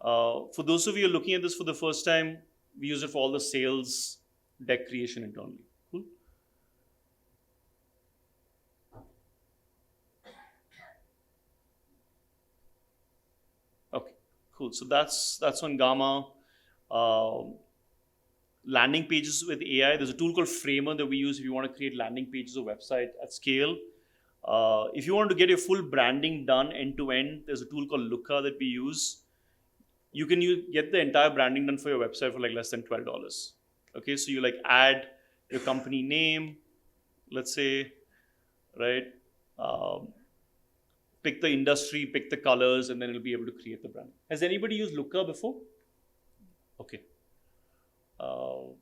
For those of you who are looking at this for the first time, we use it for all the sales deck creation internally. Cool. Okay, cool. So that's on Gamma. Landing pages with AI. There's a tool called Framer that we use if you want to create landing pages or website at scale. If you want to get your full branding done end to end, there's a tool called Looker that we use. You can get the entire branding done for your website for like less than $12. Okay, so you like add your company name, let's say, right? Pick the industry, pick the colors, and then it'll be able to create the brand. Has anybody used Looker before? Okay. Do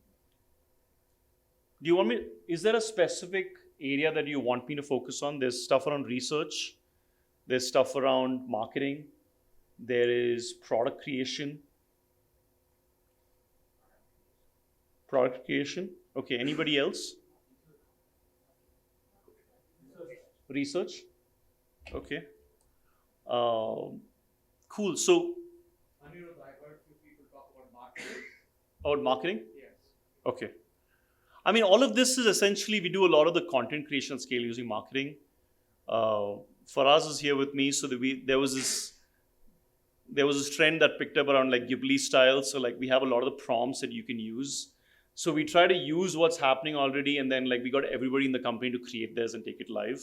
you want me? Is there a specific area that you want me to focus on? There's stuff around research. There's stuff around marketing. There is product creation. Product creation. Okay. Anybody else? Research. Okay. Cool. So. Anirudh, I heard few people talk about marketing. About marketing? Yes. Okay. I mean, all of this is essentially, we do a lot of the content creation at scale using marketing. Faraz is here with me, so there was this trend that picked up around like Ghibli style. So like we have a lot of the prompts that you can use. So we try to use what's happening already, and then like we got everybody in the company to create theirs and take it live.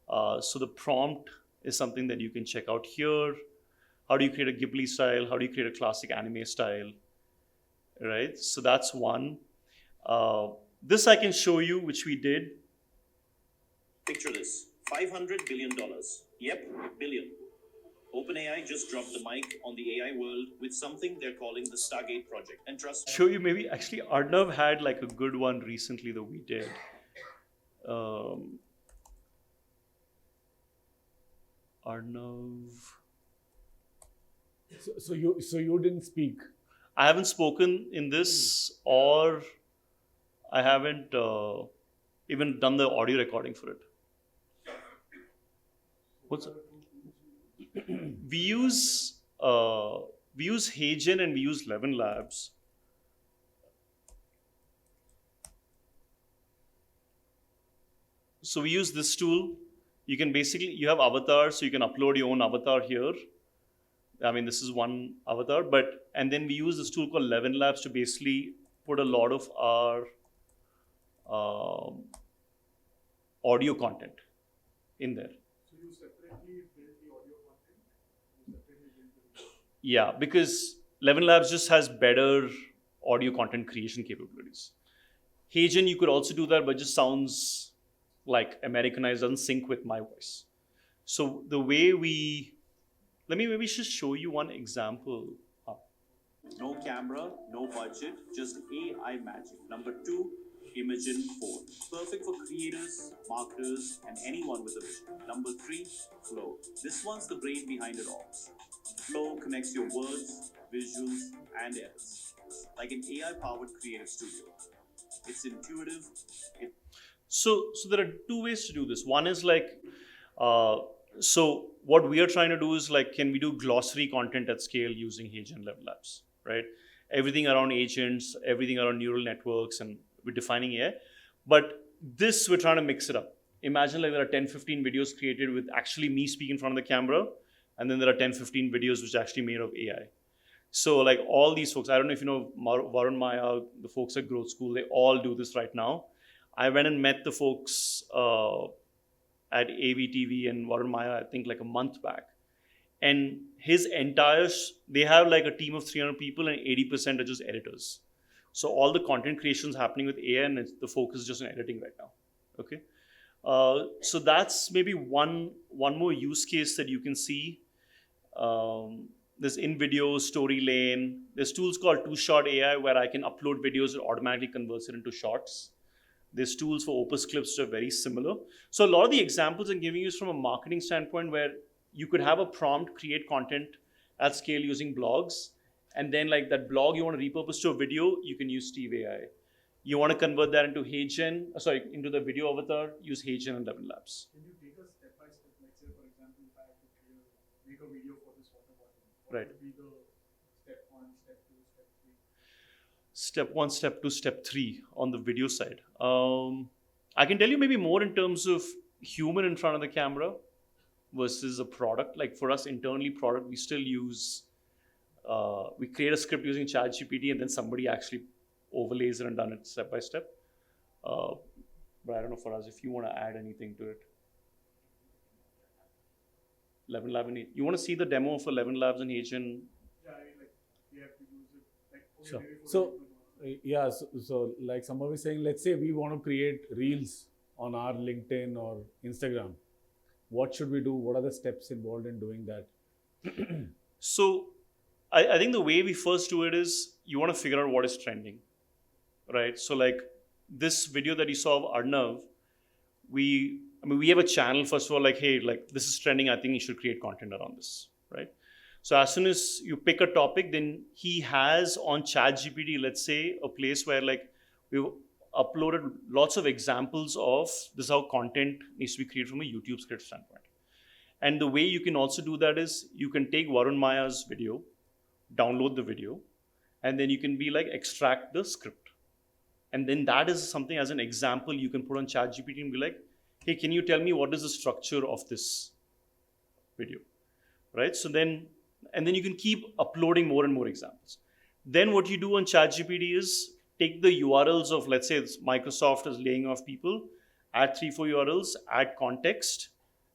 So the prompt is something that you can check out here. How do you create a Ghibli style? How do you create a classic anime style? Right? So that's one. This I can show you, which we did. Picture this, $500 billion. Yep, billion. OpenAI just dropped the mic on the AI world with something they're calling the Stargate project. And trust Show you maybe, actually Arnav had like a good one recently that we did. Arnav. So you didn't speak. I haven't spoken in this, or I haven't even done the audio recording for it. What's it? We use HeyGen and we use Levin Labs. So we use this tool. You can basically, you have avatars, so you can upload your own avatar here. I mean, this is one avatar, and then we use this tool called Levin Labs to basically put a lot of our audio content in there. So you separately build the audio content? You separately build the... Yeah, because Levin Labs just has better audio content creation capabilities. HeyGen, you could also do that, but just sounds like Americanized, doesn't sync with my voice. So the way let me maybe just show you one example. no camera, no budget, just AI magic. Number 2, Imagen 4. Perfect for creators, marketers, and anyone with a vision. Number 3, Flow. This one's the brain behind it all. Flow connects your words, visuals, and edits. Like an AI-powered creative studio. It's intuitive. So there are two ways to do this. One is like, so what we are trying to do is like, can we do glossary content at scale using HeyGen Levin Labs, right? Everything around agents, everything around neural networks, and we're defining AI. But this, we're trying to mix it up. Imagine like there are 10, 15 videos created with actually me speaking in front of the camera, and then there are 10, 15 videos which are actually made of AI. So like all these folks, I don't know if you know Varun Maya, the folks at Growth School, they all do this right now. I went and met the folks at AVTV and Warren Maya, I think like a month back. And his entire, they have like a team of 300 people and 80% are just editors. So all the content creation is happening with AI and the focus is just on editing right now. Okay. So that's maybe one more use case that you can see. There's in-video, story lane. There's tools called two-shot AI where I can upload videos and automatically converts it into shorts. There's tools for Opus Clips that are very similar. So a lot of the examples I'm giving you is from a marketing standpoint where you could have a prompt, create content at scale using blogs. And then like that blog you want to repurpose to a video, you can use TiE. You want to convert that into into the video avatar, use HeyGen and Eleven Labs. Can you take us step by step? Let's say, for example, if I have to make a video for this water bottle, what Right. would be the step 1, step 2, step 3? Step 1, step 2, step 3 on the video side. I can tell you maybe more in terms of human in front of the camera versus a product. Like for us internally, product, we still use, we create a script using ChatGPT and then somebody actually overlays it and done it step by step. But I don't know for us if you want to add anything to it. 11 Labs and you want to see the demo for 11 Labs and HeyGen? Yeah, like we have to use it. Like, okay, Sure. maybe for So, people. yeah, so like Sambhav is saying, let's say we want to create reels on our LinkedIn or Instagram. What should we do? What are the steps involved in doing that? So I think the way we first do it is you want to figure out what is trending, right? So like this video that you saw of Arnav, we have a channel, first of all, like, hey, like this is trending. I think you should create content around this, right? So as soon as you pick a topic, then he has on ChatGPT, let's say, a place where like we've uploaded lots of examples of this is how content needs to be created from a YouTube script standpoint. And the way you can also do that is you can take Varun Maya's video, download the video, and then you can be like extract the script. And then that is something as an example you can put on ChatGPT and be like, hey, can you tell me what is the structure of this video, right? So then, and then you can keep uploading more and more examples. Then what you do on ChatGPT is take the URLs of, let's say it's Microsoft is laying off people, add 3-4 URLs, add context,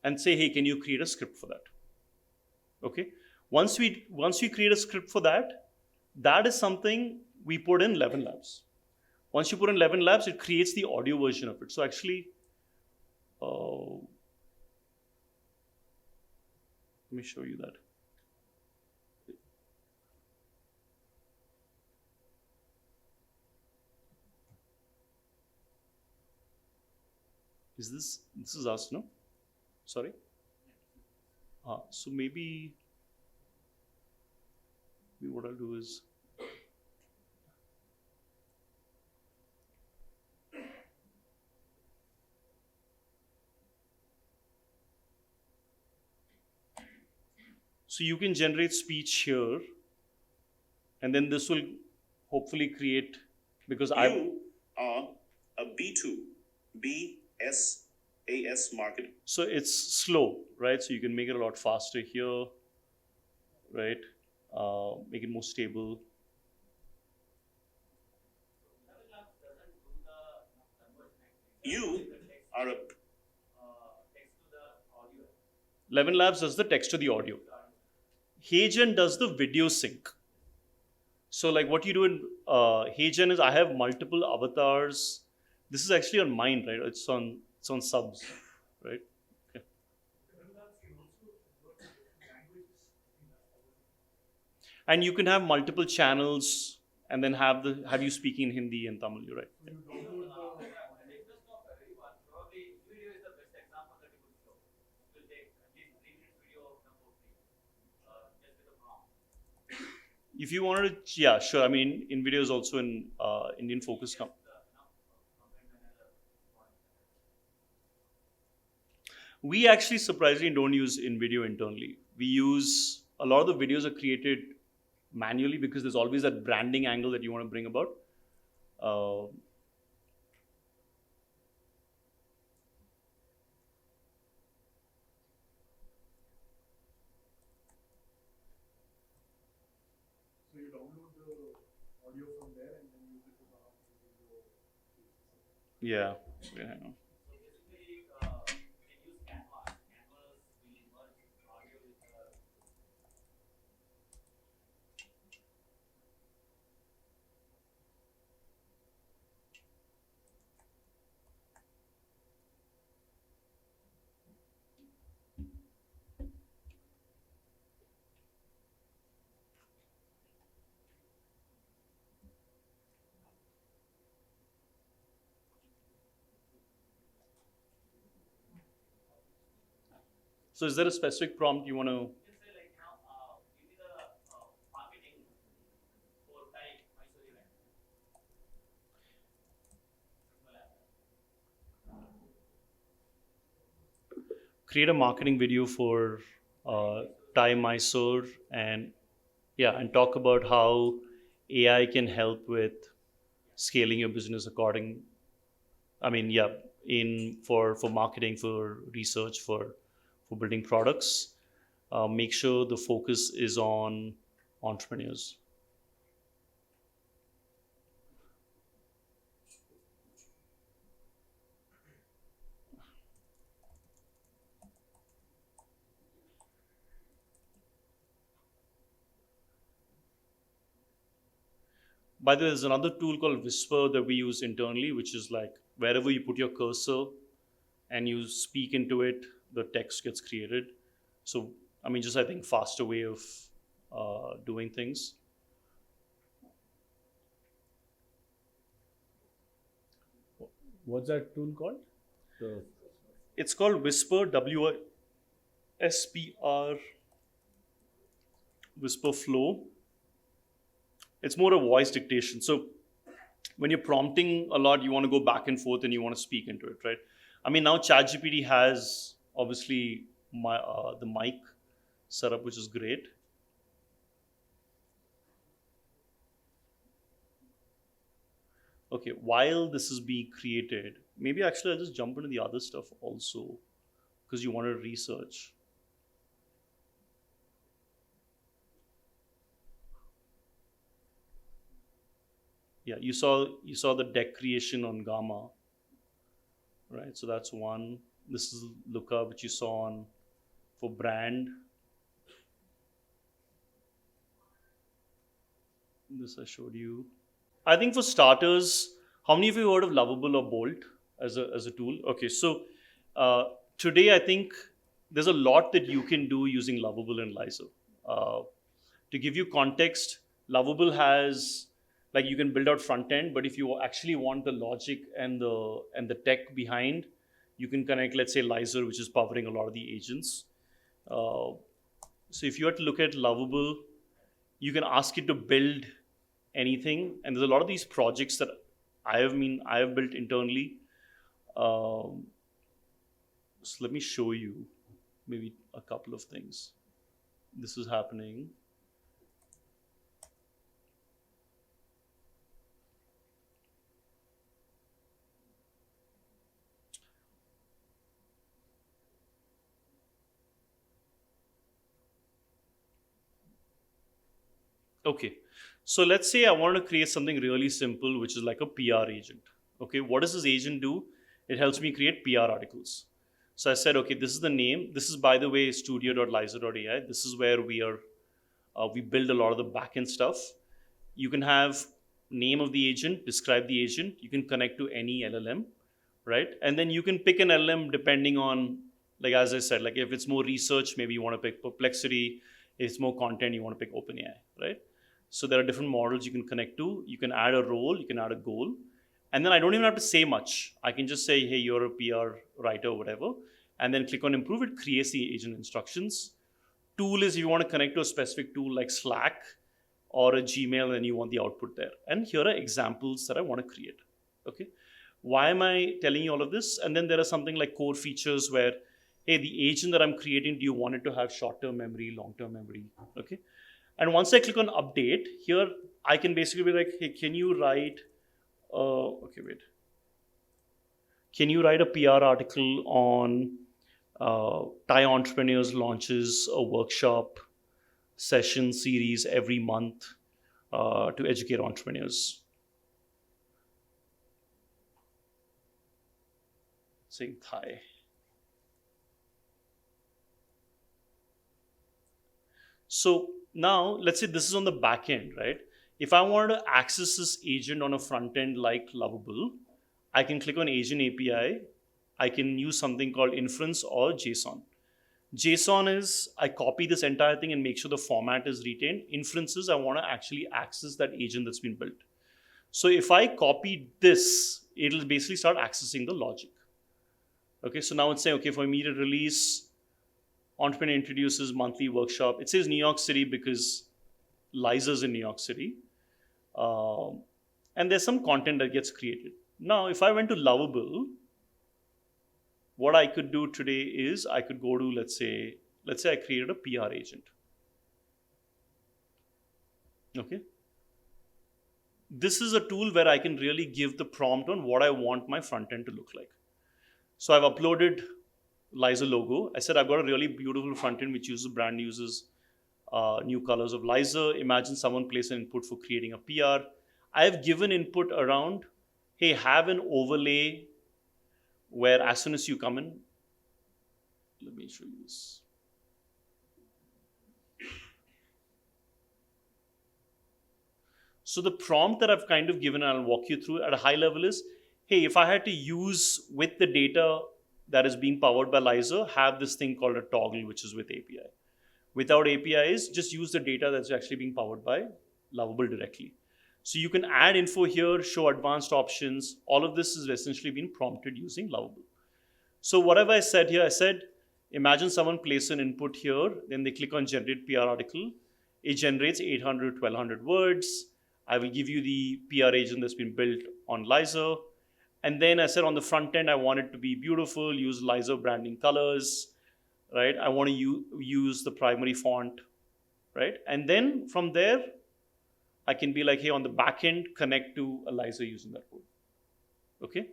and say, hey, can you create a script for that? Okay. Once we create a script for that, that is something we put in 11 Labs. Once you put in 11 Labs, it creates the audio version of it. So actually, let me show you that. This is us, no? Sorry? So maybe what I'll do is, so you can generate speech here, and then this will hopefully create, because You are a B2, BSAS marketing. So it's slow, right? So you can make it a lot faster here, right? Make it more stable. You are a 11 Labs does the text to the audio. HeyGen does the video sync. So like what you do in HeyGen is I have multiple avatars. This is actually on mine, right? It's on subs, right? Okay. And you can have multiple channels and then have you speaking in Hindi and Tamil, you're right. Yeah. If you wanted to, yeah, sure. I mean, InVideo is also in Indian focus. We actually surprisingly don't use InVideo internally. We use, a lot of the videos are created manually because there's always that branding angle that you want to bring about. So you download the audio from there and then use it to power the video. Yeah. Hang on. So is there a specific prompt you want to? Create a marketing video for TiE Mysore, and and talk about how AI can help with scaling your business according. I mean, in for marketing, for research, for building products. Make sure the focus is on entrepreneurs. By the way, there's another tool called Whisper that we use internally, which is like wherever you put your cursor and you speak into it, the text gets created. So, I mean, just I think faster way of doing things. What's that tool called? It's called Whisper, WSPR, Whisper Flow. It's more a voice dictation. So when you're prompting a lot, you want to go back and forth and you want to speak into it, right? I mean, now ChatGPT has obviously the mic setup, which is great. Okay, while this is being created, maybe actually I'll just jump into the other stuff also, because you want to research. Yeah, you saw the deck creation on Gamma, right? So that's one. This is Luca, which you saw on for brand. This I showed you. I think for starters, how many of you heard of Lovable or Bolt as a tool? Okay, so today I think there's a lot that you can do using Lovable and Lyzr. To give you context, Lovable has, like, you can build out front end, but if you actually want the logic and the tech behind, you can connect, let's say, Lyzr, which is powering a lot of the agents. So if you had to look at Lovable, you can ask it to build anything, and there's a lot of these projects that I have built internally. So let me show you maybe a couple of things. This is happening. Okay, so let's say I want to create something really simple, which is like a PR agent. Okay, what does this agent do? It helps me create PR articles. So I said, okay, this is the name. This is, by the way, studio.lyzr.ai. This is where we build a lot of the backend stuff. You can have name of the agent, describe the agent. You can connect to any LLM, right? And then you can pick an LLM depending on, like, as I said, like if it's more research, maybe you want to pick Perplexity. If it's more content, you want to pick OpenAI, right? So there are different models you can connect to. You can add a role, you can add a goal. And then I don't even have to say much. I can just say, hey, you're a PR writer or whatever. And then click on improve. It creates the agent instructions. Tool is if you want to connect to a specific tool like Slack or a Gmail, and you want the output there. And here are examples that I want to create. Okay. Why am I telling you all of this? And then there are something like core features where, hey, the agent that I'm creating, do you want it to have short-term memory, long-term memory? Okay. And once I click on update, here I can basically be like, hey, can you write, Can you write a PR article on TiE Entrepreneurs launches a workshop session series every month to educate entrepreneurs? Saying TiE. So now, let's say this is on the back end, right? If I wanted to access this agent on a front end like Lovable, I can click on Agent API. I can use something called inference or JSON. JSON is, I copy this entire thing and make sure the format is retained. Inference is, I want to actually access that agent that's been built. So if I copy this, it'll basically start accessing the logic. Okay, so now it's saying, okay, for me to release Entrepreneur introduces monthly workshop. It says New York City because Lyzr's in New York City. And there's some content that gets created. Now, if I went to Lovable, what I could do today is I could go to, let's say I created a PR agent. Okay. This is a tool where I can really give the prompt on what I want my front end to look like. So I've uploaded Lyzr logo. I said I've got a really beautiful front end which brand uses new colors of Lyzr. Imagine someone place an input for creating a PR. I have given input around, hey, have an overlay where as soon as you come in, let me show you this. So the prompt that I've kind of given, and I'll walk you through at a high level is, hey, if I had to use with the data that is being powered by Lyzr, have this thing called a toggle, which is with API. Without APIs, just use the data that's actually being powered by Lovable directly. So you can add info here, show advanced options. All of this is essentially being prompted using Lovable. So whatever I said here, I said, imagine someone place an input here, then they click on generate PR article. It generates 800, 1200 words. I will give you the PR agent that's been built on Lyzr. And then I said on the front end, I want it to be beautiful, use Lyzr branding colors, right? I want to use the primary font, right? And then from there, I can be like, hey, on the back end, connect to a Lyzr using that code, okay?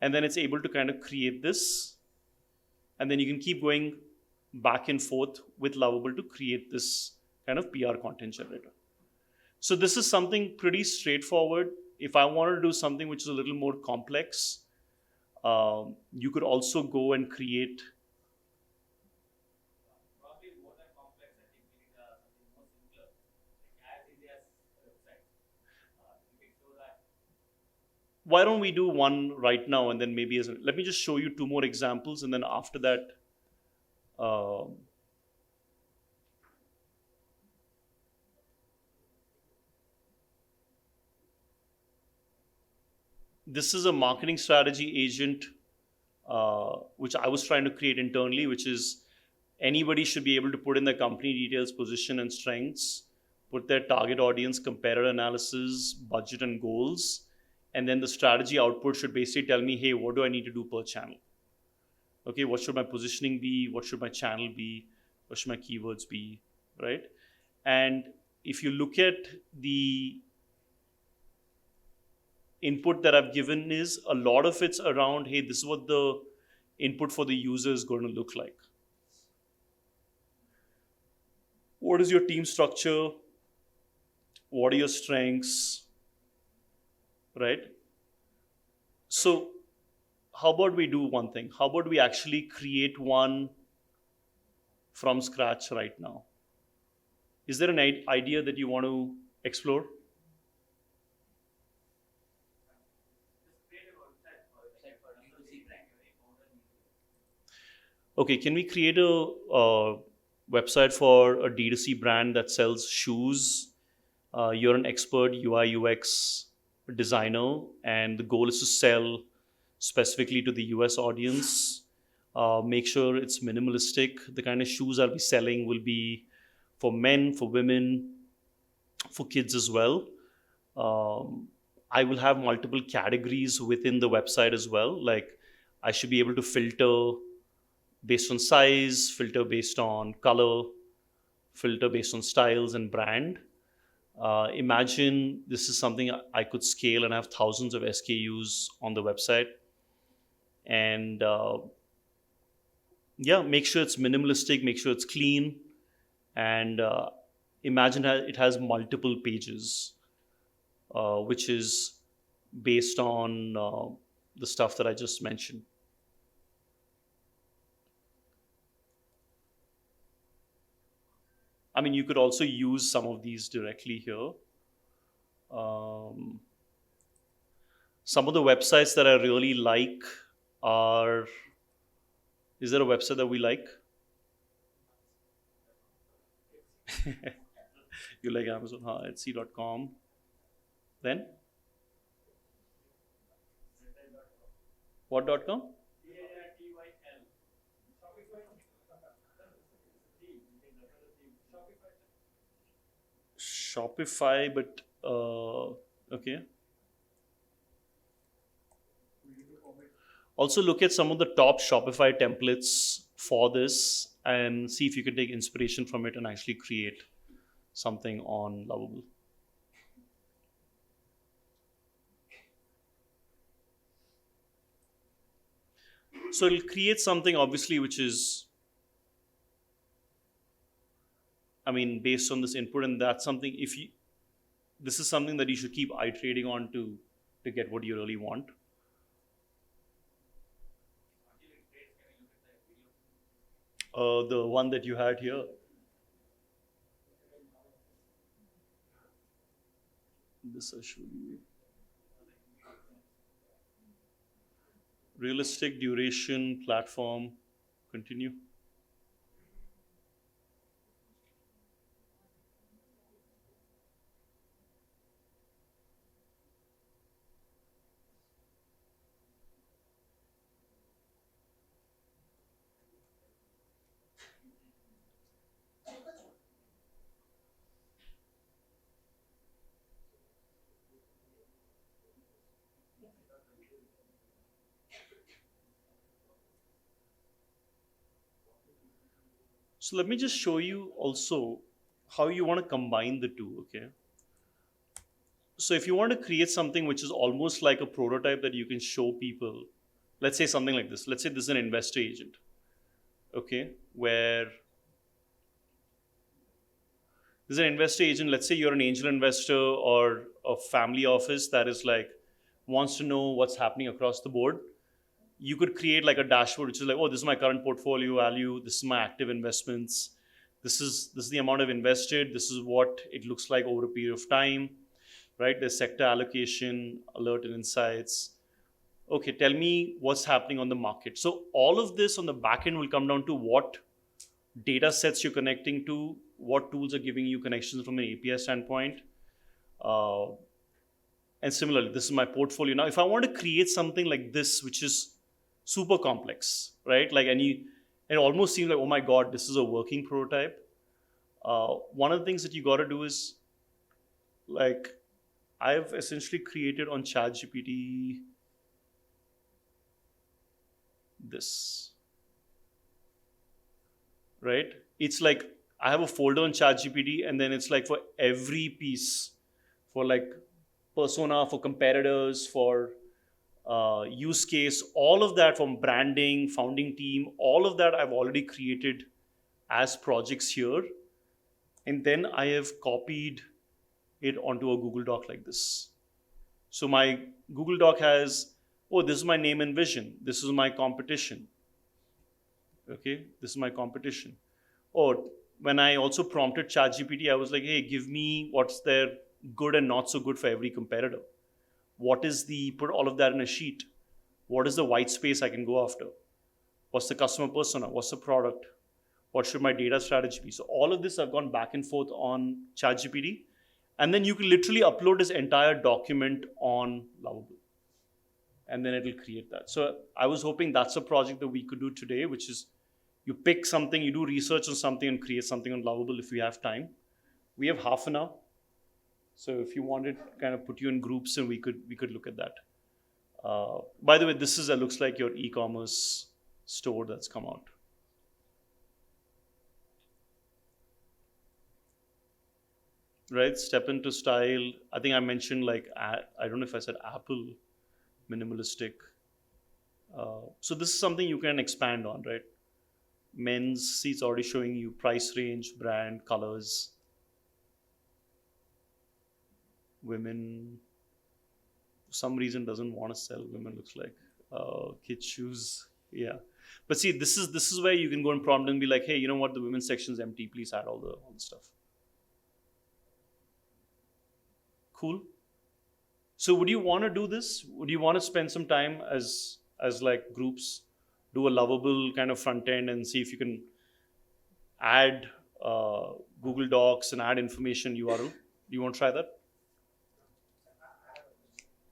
And then it's able to kind of create this. And then you can keep going back and forth with Lovable to create this kind of PR content generator. So this is something pretty straightforward. If I wanted to do something which is a little more complex, you could also go and create. Probably more than complex, I think we need something more simpler, like as easy as a website. You can show that. Why don't we do one right now and then maybe let me just show you two more examples and then after that, this is a marketing strategy agent, which I was trying to create internally, which is anybody should be able to put in their company details, position and strengths, put their target audience, comparator analysis, budget and goals. And then the strategy output should basically tell me, hey, what do I need to do per channel? Okay, what should my positioning be? What should my channel be? What should my keywords be, right? And if you look at the input that I've given is a lot of it's around, hey, this is what the input for the user is going to look like. What is your team structure? What are your strengths? Right? So how about we do one thing? How about we actually create one from scratch right now? Is there an idea that you want to explore? Okay, can we create a website for a D2C brand that sells shoes? You're an expert UI UX designer, and the goal is to sell specifically to the US audience. Make sure it's minimalistic. The kind of shoes I'll be selling will be for men, for women, for kids as well. I will have multiple categories within the website as well. Like I should be able to filter based on size, filter based on color, filter based on styles and brand. Imagine this is something I could scale and have thousands of SKUs on the website. And yeah, make sure it's minimalistic, make sure it's clean, and imagine it has multiple pages, which is based on the stuff that I just mentioned. I mean, you could also use some of these directly here. Some of the websites that I really like are, is there a website that we like? You like Amazon, Etsy.com. Then? What.com? Shopify, but okay. Also look at some of the top Shopify templates for this and see if you can take inspiration from it and actually create something on Lovable. So it'll create something obviously which is, I mean, based on this input, and that's something, if you, this is something that you should keep iterating on to get what you really want. The one that you had here. This I show you. Realistic duration, platform, continue. So let me just show you also how you want to combine the two, okay? So if you want to create something which is almost like a prototype that you can show people, let's say something like this. Let's say this is an investor agent, okay? Where this is an investor agent. Let's say you're an angel investor or a family office that is like, wants to know what's happening across the board. You could create like a dashboard which is like, oh, this is my current portfolio value, this is my active investments, this is the amount I've invested, this is what it looks like over a period of time, right? There's sector allocation, alert and insights. Okay, tell me what's happening on the market. So all of this on the back end will come down to what data sets you're connecting to, what tools are giving you connections from an API standpoint. And similarly, this is my portfolio. Now, if I want to create something like this, which is super complex, right? Like, it almost seems like, oh my God, this is a working prototype. One of the things that you got to do is, like, I've essentially created on ChatGPT this, right? It's like, I have a folder on ChatGPT, and then it's like for every piece, for like persona, for competitors, for use case, all of that, from branding, founding team, all of that I've already created as projects here. And then I have copied it onto a Google Doc like this. So my Google Doc has, oh, this is my name and vision. This is my competition. Okay, this is my competition. Or when I also prompted ChatGPT, I was like, hey, give me what's their good and not so good for every competitor. What is the, put all of that in a sheet. What is the white space I can go after? What's the customer persona? What's the product? What should my data strategy be? So all of this I've gone back and forth on ChatGPT. And then you can literally upload this entire document on Lovable. And then it'll create that. So I was hoping that's a project that we could do today, which is you pick something, you do research on something and create something on Lovable if we have time. We have half an hour. So if you wanted, kind of put you in groups and we could look at that. By the way, this is looks like your e-commerce store that's come out. Right, step into style. I think I mentioned like, I don't know if I said Apple, minimalistic. So this is something you can expand on, right? Men's, see, it's already showing you price range, brand, colors. Women, for some reason, doesn't want to sell women, looks like. Kids shoes, yeah. But see, this is where you can go and prompt and be like, hey, you know what, the women's section is empty, please add all the stuff. Cool. So would you want to do this? Would you want to spend some time as like groups, do a Lovable kind of front end and see if you can add Google Docs and add information URL? Do you want to try that?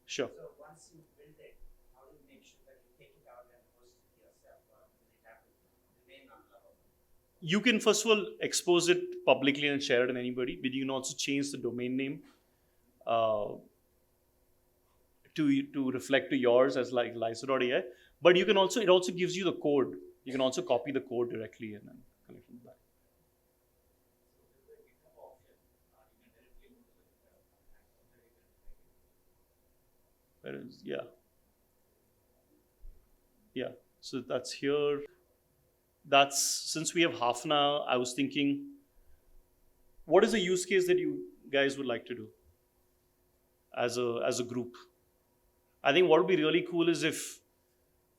Sure. So once you build it, how do you make sure that you take it out and host it yourself, or will it have to remain on Lovable? you can first of all expose it publicly and share it with anybody, but you can also change the domain name to reflect to yours as like Lyzr.ai. But you can also, it also gives you the code. You can also copy the code directly and then connect it back. Where is, yeah. Yeah, so that's here. That's, since we have half an hour, I was thinking, what is the use case that you guys would like to do as a group? I think what would be really cool is if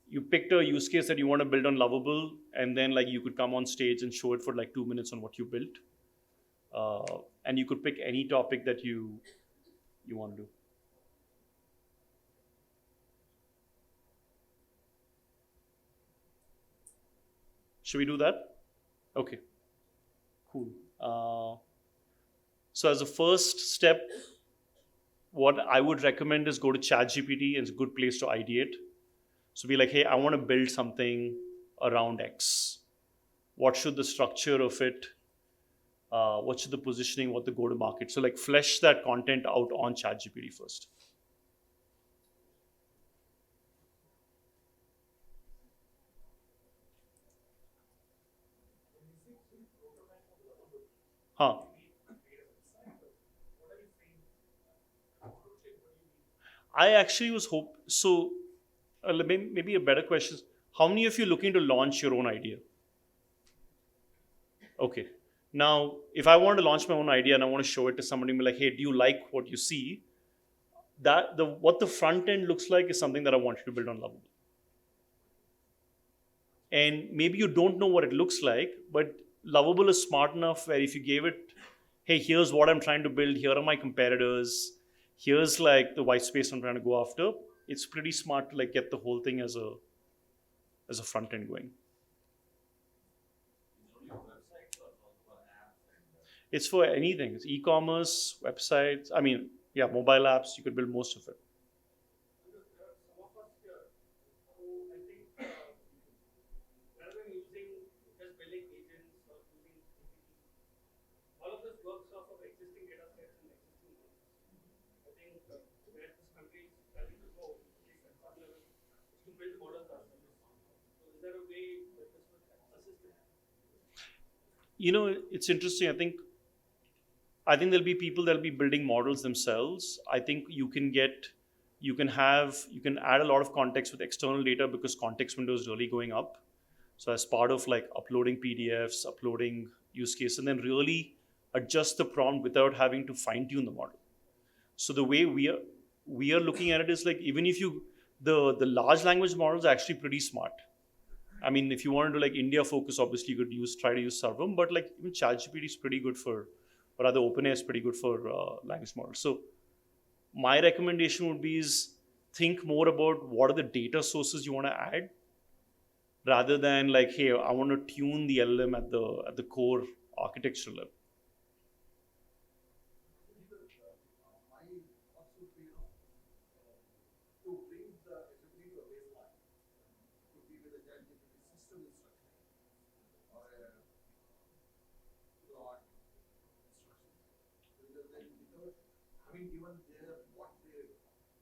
you picked a use case that you want to build on Lovable, and then like you could come on stage and show it for like 2 minutes on what you built, and you could pick any topic that you want to do. Should we do that? Okay, cool. So as a first step, what I would recommend is go to ChatGPT. It's a good place to ideate. So be like, hey, I want to build something around X. What should the structure of it? What should the positioning? What the go-to-market? So like flesh that content out on ChatGPT first. Huh. I actually was so maybe a better question is, how many of you looking to launch your own idea? Okay. Now, if I want to launch my own idea and I want to show it to somebody and be like, hey, do you like what you see? What the front end looks like is something that I want you to build on Lovable. And maybe you don't know what it looks like, but Lovable is smart enough where if you gave it, hey, here's what I'm trying to build, here are my competitors, here's like the white space I'm trying to go after, it's pretty smart to like get the whole thing as a front end going. It's for anything. It's e-commerce, websites, I mean, yeah, mobile apps, you could build most of it. You know, it's interesting. I think there'll be people that'll be building models themselves. I think you can add a lot of context with external data because context window is really going up. So as part of like uploading PDFs, uploading use case, and then really adjust the prompt without having to fine tune the model. So the way we are looking at it is like, even if the large language models are actually pretty smart. I mean, if you wanted to like India focus, obviously you could try to use Sarvam, but like even ChatGPT is pretty good for, or rather OpenAI is pretty good for language models. So my recommendation would be is think more about what are the data sources you want to add, rather than like, hey, I want to tune the LLM at the core architectural level. Given what they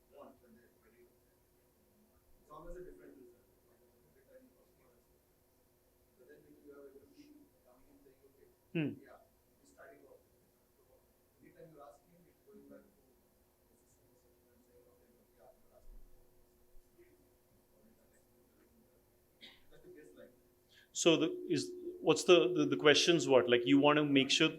want when they're ready, it's always a different result. Every time you customer. So then you have everybody coming and saying, okay, yeah, we're starting off. Anytime you're asking, it's going back to the system and saying, okay, yeah, you're asking. That's the baseline. So what's the questions? What, like you want to make sure?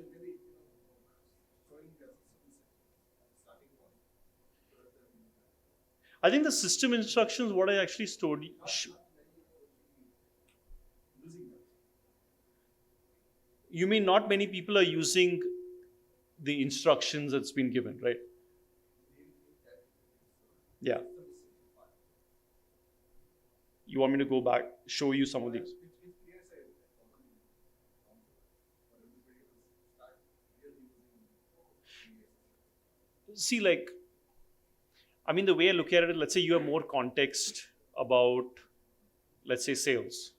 I think the system instructions, what I actually stored. You mean not many people are using the instructions that's been given, right? Yeah. You want me to go back, show you some of these? See, like, I mean, the way I look at it, let's say you have more context about, let's say, sales,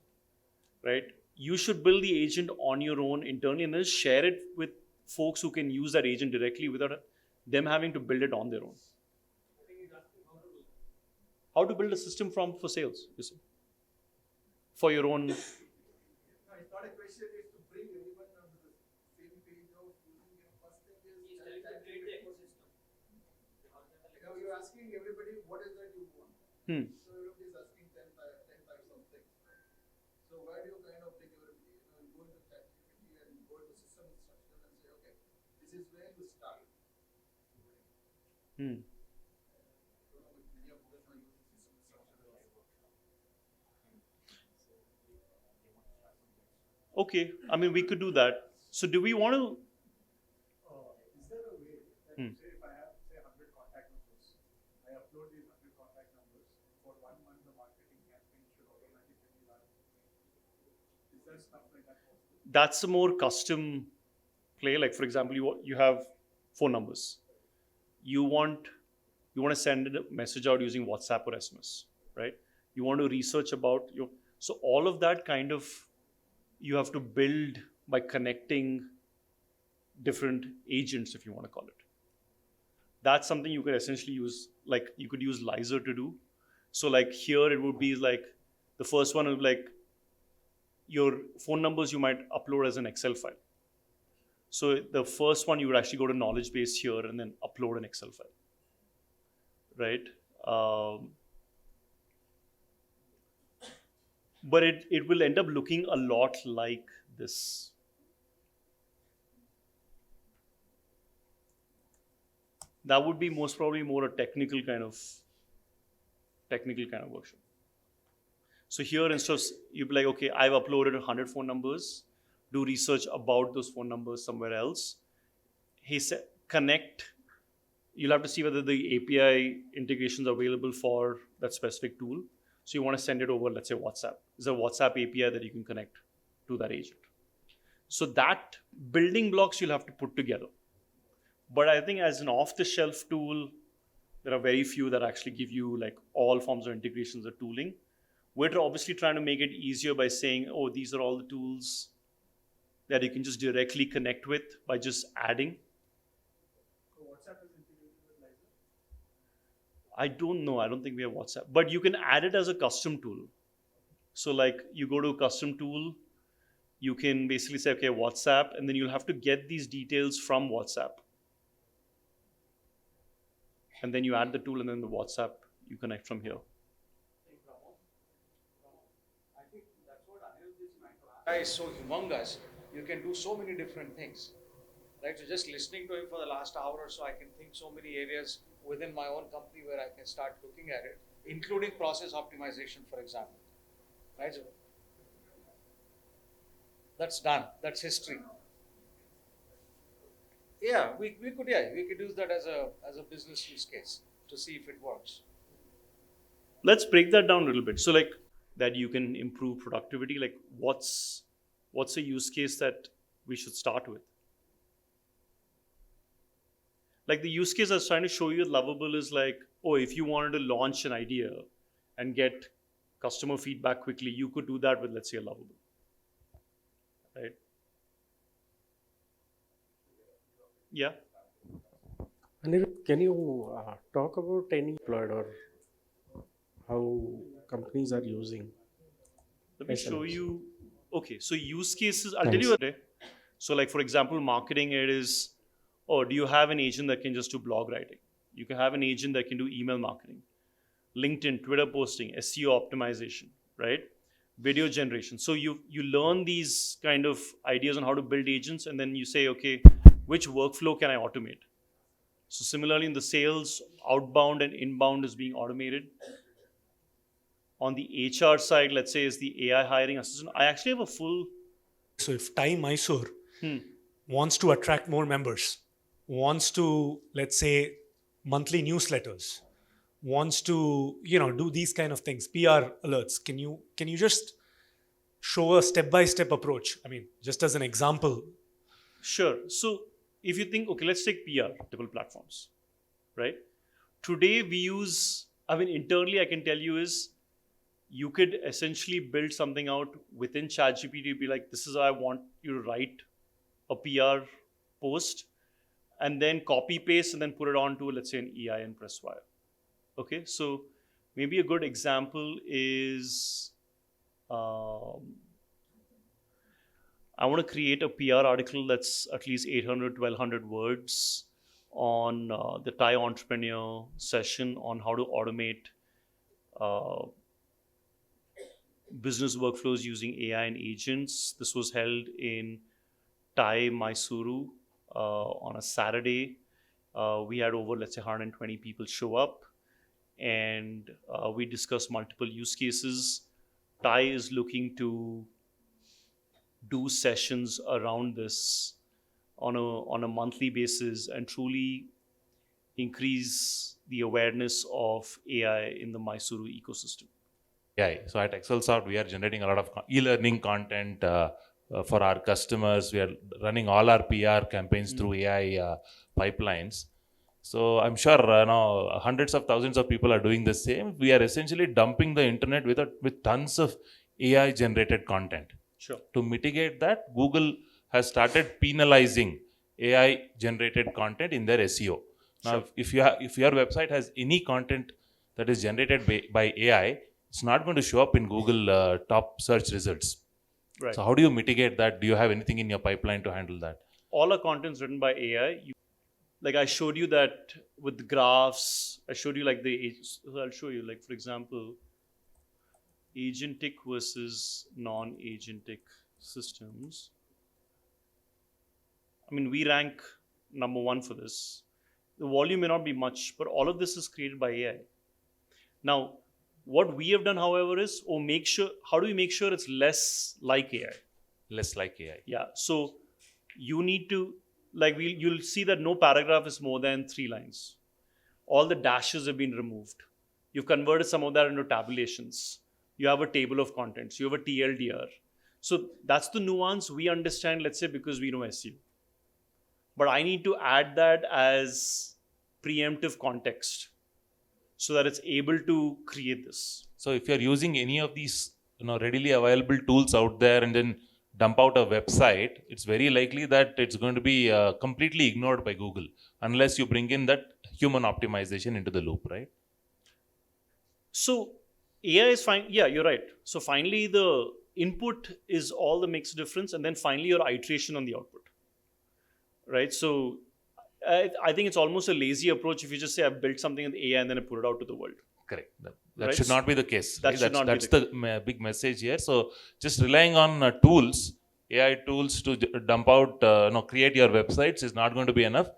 right? you should build the agent on your own internally and then share it with folks who can use that agent directly without them having to build it on their own. How to build a system for sales, you see, for your own. No, it's not a question, it's to bring everyone onto the same page of using your first thing is create the ecosystem. You're asking everybody what is that you want. So everybody is asking 10 types of things. So where do you kind of take your, you go into ChatGPT and go into system instruction and say, okay, this is where you start. Okay, I mean, we could do that. So do we want to? Is there a way that say if I have, say, 100 contact numbers, I upload these 100 contact numbers, for 1 month the marketing campaign should automatically run? Is there stuff like that possible? That's a more custom play. Like, for example, you have phone numbers. You want to send a message out using WhatsApp or SMS, right? You want to research about your. So all of that kind of you have to build by connecting different agents, if you want to call it. That's something you could essentially use, like you could use Lyzr to do. So like here it would be like, the first one would be like, your phone numbers you might upload as an Excel file. So the first one you would actually go to knowledge base here and then upload an Excel file, right? But it will end up looking a lot like this. That would be most probably more a technical kind of version. So here instead of, you'd be like, okay, I've uploaded 100 phone numbers, do research about those phone numbers somewhere else. He said, connect. You'll have to see whether the API integrations are available for that specific tool. So you want to send it over, let's say WhatsApp. There's a WhatsApp API that you can connect to that agent. So that building blocks you'll have to put together. But I think as an off-the-shelf tool, there are very few that actually give you like all forms of integrations or tooling. We're obviously trying to make it easier by saying, oh, these are all the tools that you can just directly connect with by just adding. So WhatsApp is integrated with Lyzr? I don't know. I don't think we have WhatsApp. But you can add it as a custom tool. So like you go to a custom tool, you can basically say, okay, WhatsApp, and then you'll have to get these details from WhatsApp. And then you add the tool, and then the WhatsApp, you connect from here. I think that's what Anirudh is trying to ask. AI is so humongous, you can do so many different things. Right? So just listening to him for the last hour or so, I can think so many areas within my own company where I can start looking at it, including process optimization, for example. Right? So that's done. That's history. Yeah, we could use that as a business use case to see if it works. Let's break that down a little bit. So like that you can improve productivity, like what's a use case that we should start with? Like the use case I was trying to show you at Lovable is like, oh, if you wanted to launch an idea and get customer feedback quickly, you could do that with, let's say, a Lovable, right? Yeah. Anirudh, can you talk about any deployed or how companies are using? Let me show you. Okay, so use cases, I'll Thanks. tell you today. So like, for example, marketing, it is, oh, do you have an agent that can just do blog writing? You can have an agent that can do email marketing, LinkedIn, Twitter posting, SEO optimization, right? Video generation. So you learn these kind of ideas on how to build agents, and then you say, okay, which workflow can I automate? So similarly in the sales, outbound and inbound is being automated. On the HR side, let's say, is the AI hiring assistant. I actually have a full. So if TiE Mysuru wants to attract more members, wants to, let's say, monthly newsletters, wants to, do these kind of things, PR alerts, can you just show a step-by-step approach? I mean, just as an example. Sure. So if you think, okay, let's take PR, multiple platforms, right? Today we use, internally I can tell you is, you could essentially build something out within ChatGPT, be like, this is how I want you to write a PR post, and then copy paste and then put it onto, let's say, an EI and press wire. Okay, so maybe a good example is I want to create a PR article that's at least 800, 1200 words on the TiE entrepreneur session on how to automate business workflows using AI and agents. This was held in TiE, Mysuru on a Saturday. We had over, let's say, 120 people show up, and we discussed multiple use cases. TiE is looking to do sessions around this on a monthly basis and truly increase the awareness of AI in the Mysuru ecosystem. AI. So at ExcelSoft, we are generating a lot of e-learning content for our customers. We are running all our PR campaigns through AI pipelines. So I'm sure hundreds of thousands of people are doing the same. We are essentially dumping the internet with tons of AI generated content. Sure. To mitigate that, Google has started penalizing AI generated content in their SEO. Now, Sure. if your website has any content that is generated by AI, it's not going to show up in Google top search results. Right. So how do you mitigate that? Do you have anything in your pipeline to handle that? All our content is written by AI. Like I showed you that with the graphs, I showed you like I'll show you, like, for example, agentic versus non-agentic systems. I mean, we rank number 1 for this. The volume may not be much, but all of this is created by AI. Now, what we have done, however, is how do we make sure it's less like AI? Less like AI. Yeah. So you need to, you'll see that no paragraph is more than 3 lines. All the dashes have been removed. You've converted some of that into tabulations. You have a table of contents. You have a TLDR. So that's the nuance we understand, let's say, because we know SEO. But I need to add that as preemptive context so that it's able to create this. So if you're using any of these readily available tools out there and then dump out a website, it's very likely that it's going to be completely ignored by Google unless you bring in that human optimization into the loop, right? So AI is fine. Yeah, you're right. So finally, the input is all that makes a difference, and then finally your iteration on the output, right? So I think it's almost a lazy approach if you just say I've built something with AI and then I put it out to the world. Correct. That Right? should not be the case. That Right? should not be That's the the big message here. So just relying on tools, AI tools to dump out, create your websites is not going to be enough.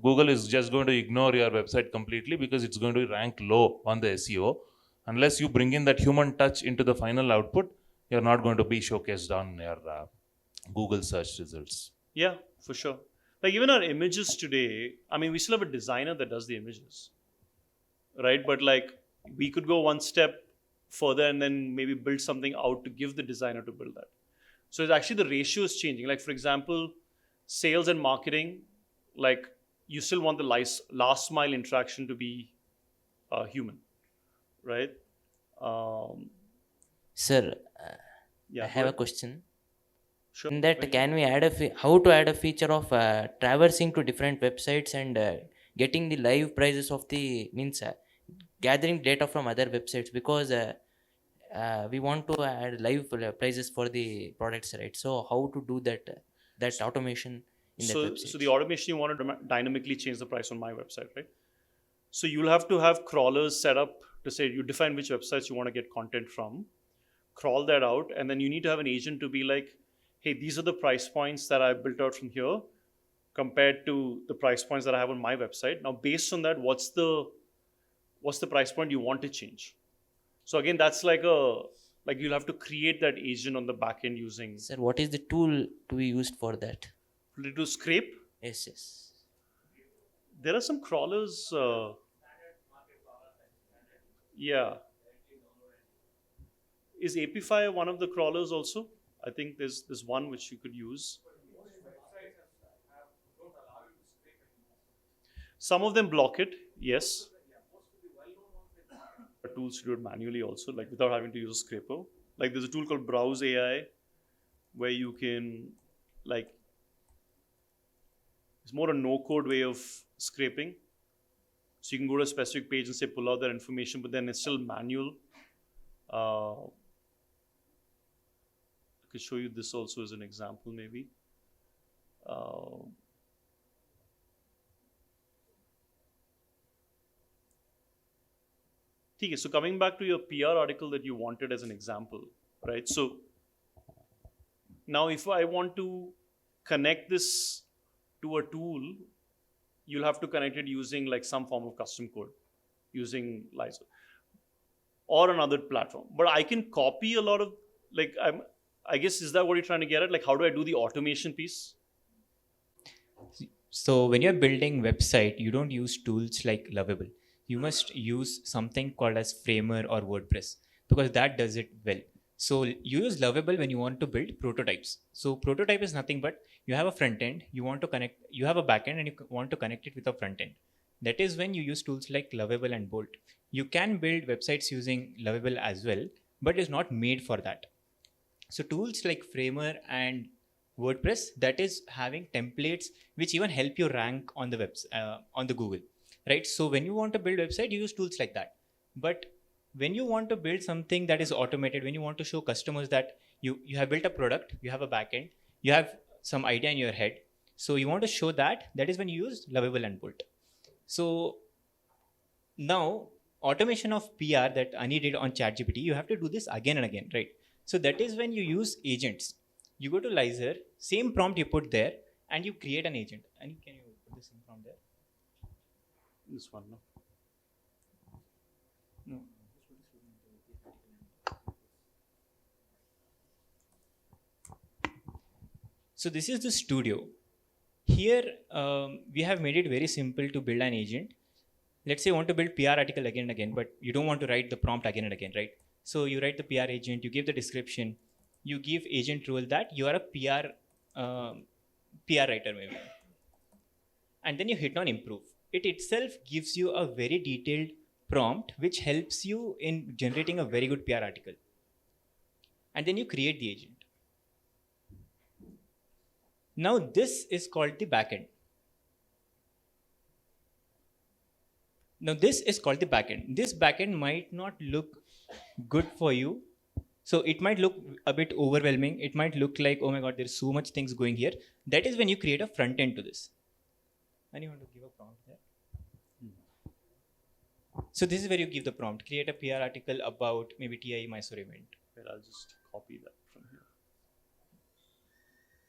Google is just going to ignore your website completely because it's going to rank low on the SEO. Unless you bring in that human touch into the final output, you're not going to be showcased on your Google search results. Yeah, for sure. Like even our images today, I mean, we still have a designer that does the images, right? But like we could go one step further and then maybe build something out to give the designer to build that. So it's actually the ratio is changing. Like for example, sales and marketing, like you still want the last mile interaction to be human, right? Sir, Yeah, I go have a ahead. question. Sure. In that, can we add how to add a feature of traversing to different websites and getting the live prices of gathering data from other websites, because we want to add live prices for the products, right? So how to do that automation in that website? So the automation, you want to dynamically change the price on my website, right? So you'll have to have crawlers set up to say you define which websites you want to get content from, crawl that out, and then you need to have an agent to be like, hey, these are the price points that I built out from here compared to the price points that I have on my website. Now, based on that, what's the price point you want to change? So again, that's like you'll have to create that agent on the back end using. Sir, what is the tool to be used for that? To scrape? Yes. There are some crawlers. Yeah. Is Apify one of the crawlers also? I think there's one which you could use. Some of them block it, yes. tools to do it manually also, like without having to use a scraper. Like there's a tool called Browse.ai where you can, like, it's more a no-code way of scraping. So you can go to a specific page and say pull out that information, but then it's still manual. I could show you this also as an example, maybe. Okay, so coming back to your PR article that you wanted as an example, right? So now if I want to connect this to a tool, you'll have to connect it using like some form of custom code using Lyzr or another platform. But I can copy a lot of, like, I guess, is that what you're trying to get at? Like, how do I do the automation piece? So when you're building website, you don't use tools like Lovable. You must use something called as Framer or WordPress because that does it well. So you use Lovable when you want to build prototypes. So prototype is nothing but you have a front end, you want to connect, you have a back end and you want to connect it with a front end. That is when you use tools like Lovable and Bolt. You can build websites using Lovable as well, but it's not made for that. So tools like Framer and WordPress, that is having templates which even help you rank on the on the Google, right? So when you want to build website, you use tools like that. But when you want to build something that is automated, when you want to show customers that you have built a product, you have a backend, you have some idea in your head, so you want to show that, that is when you use Lovable and Bolt. So now automation of PR that Ani did on ChatGPT, you have to do this again and again, right? So that is when you use agents. You go to Lyzr, same prompt you put there, and you create an agent. Ani, can you put the same prompt there? This one, no? No. So this is the studio. Here we have made it very simple to build an agent. Let's say you want to build PR article again and again, but you don't want to write the prompt again and again, right? So you write the PR agent, you give the description, you give agent role that you are a PR writer maybe. And then you hit on improve. It itself gives you a very detailed prompt which helps you in generating a very good PR article. And then you create the agent. Now this is called the backend. Now this is called the backend. This backend might not look good for you. So it might look a bit overwhelming. It might look like, oh my God, there's so much things going here. That is when you create a front end to this. And you want to give a prompt there? So this is where you give the prompt. Create a PR article about maybe TiE Mysuru event. Well, I'll just copy that from here.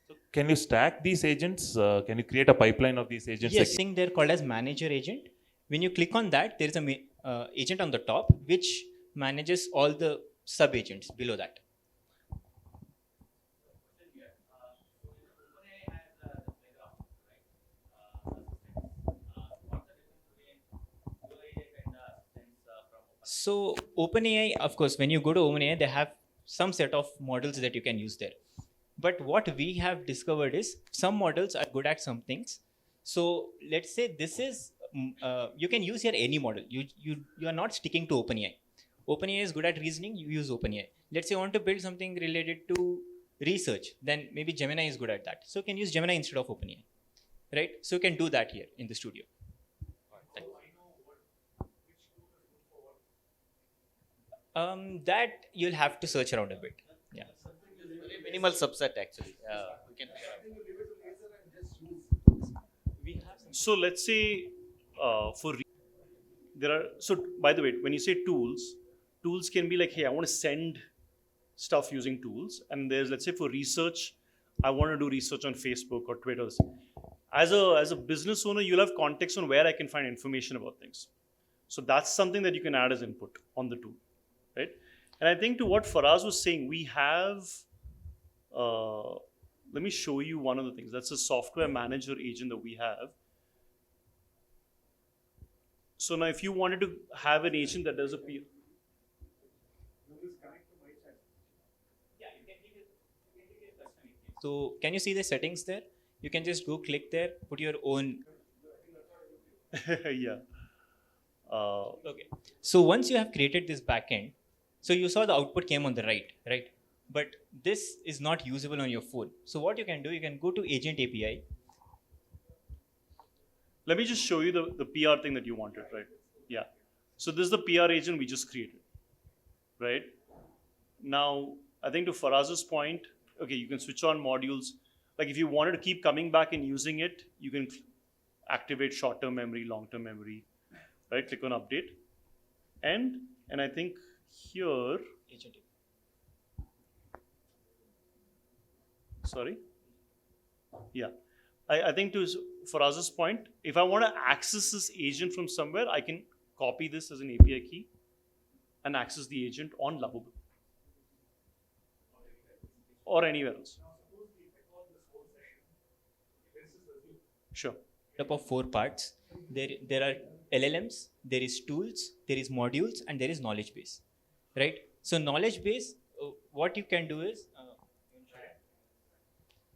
So can you stack these agents? Can you create a pipeline of these agents? Yes, thing there called as manager agent. When you click on that, there is a agent on the top which manages all the sub agents below that. So OpenAI, of course, when you go to OpenAI, they have some set of models that you can use there. But what we have discovered is some models are good at some things. So let's say this is, you can use here any model. You are not sticking to OpenAI. OpenAI is good at reasoning, you use OpenAI. Let's say you want to build something related to research, then maybe Gemini is good at that. So you can use Gemini instead of OpenAI, right? So you can do that here in the studio. That you'll have to search around a bit. Yeah. Very minimal subset actually. We can So let's say so by the way, when you say tools can be like, hey, I want to send stuff using tools. And there's, let's say for research, I want to do research on Facebook or Twitter. As a business owner, you'll have context on where I can find information about things. So that's something that you can add as input on the tool, right? And I think to what Faraz was saying, we have, let me show you one of the things. That's a software manager agent that we have. So now if you wanted to have an agent that does a PR. So can you see the settings there? You can just go click there, put your own. Yeah. Okay. So once you have created this backend, so you saw the output came on the right? But this is not usable on your phone. So what you can do, you can go to Agent API. Let me just show you the PR thing that you wanted, right? Yeah. So this is the PR agent we just created, right? Now, I think to Faraz's point, okay, you can switch on modules. Like if you wanted to keep coming back and using it, you can activate short-term memory, long-term memory, right? Click on update. And I think here, sorry. Yeah. I think to Faraz's point, if I want to access this agent from somewhere, I can copy this as an API key and access the agent on Lovable or anywhere else. Sure. Up of 4 parts. There are LLMs, there is tools, there is modules, and there is knowledge base, right? So knowledge base, what you can do is,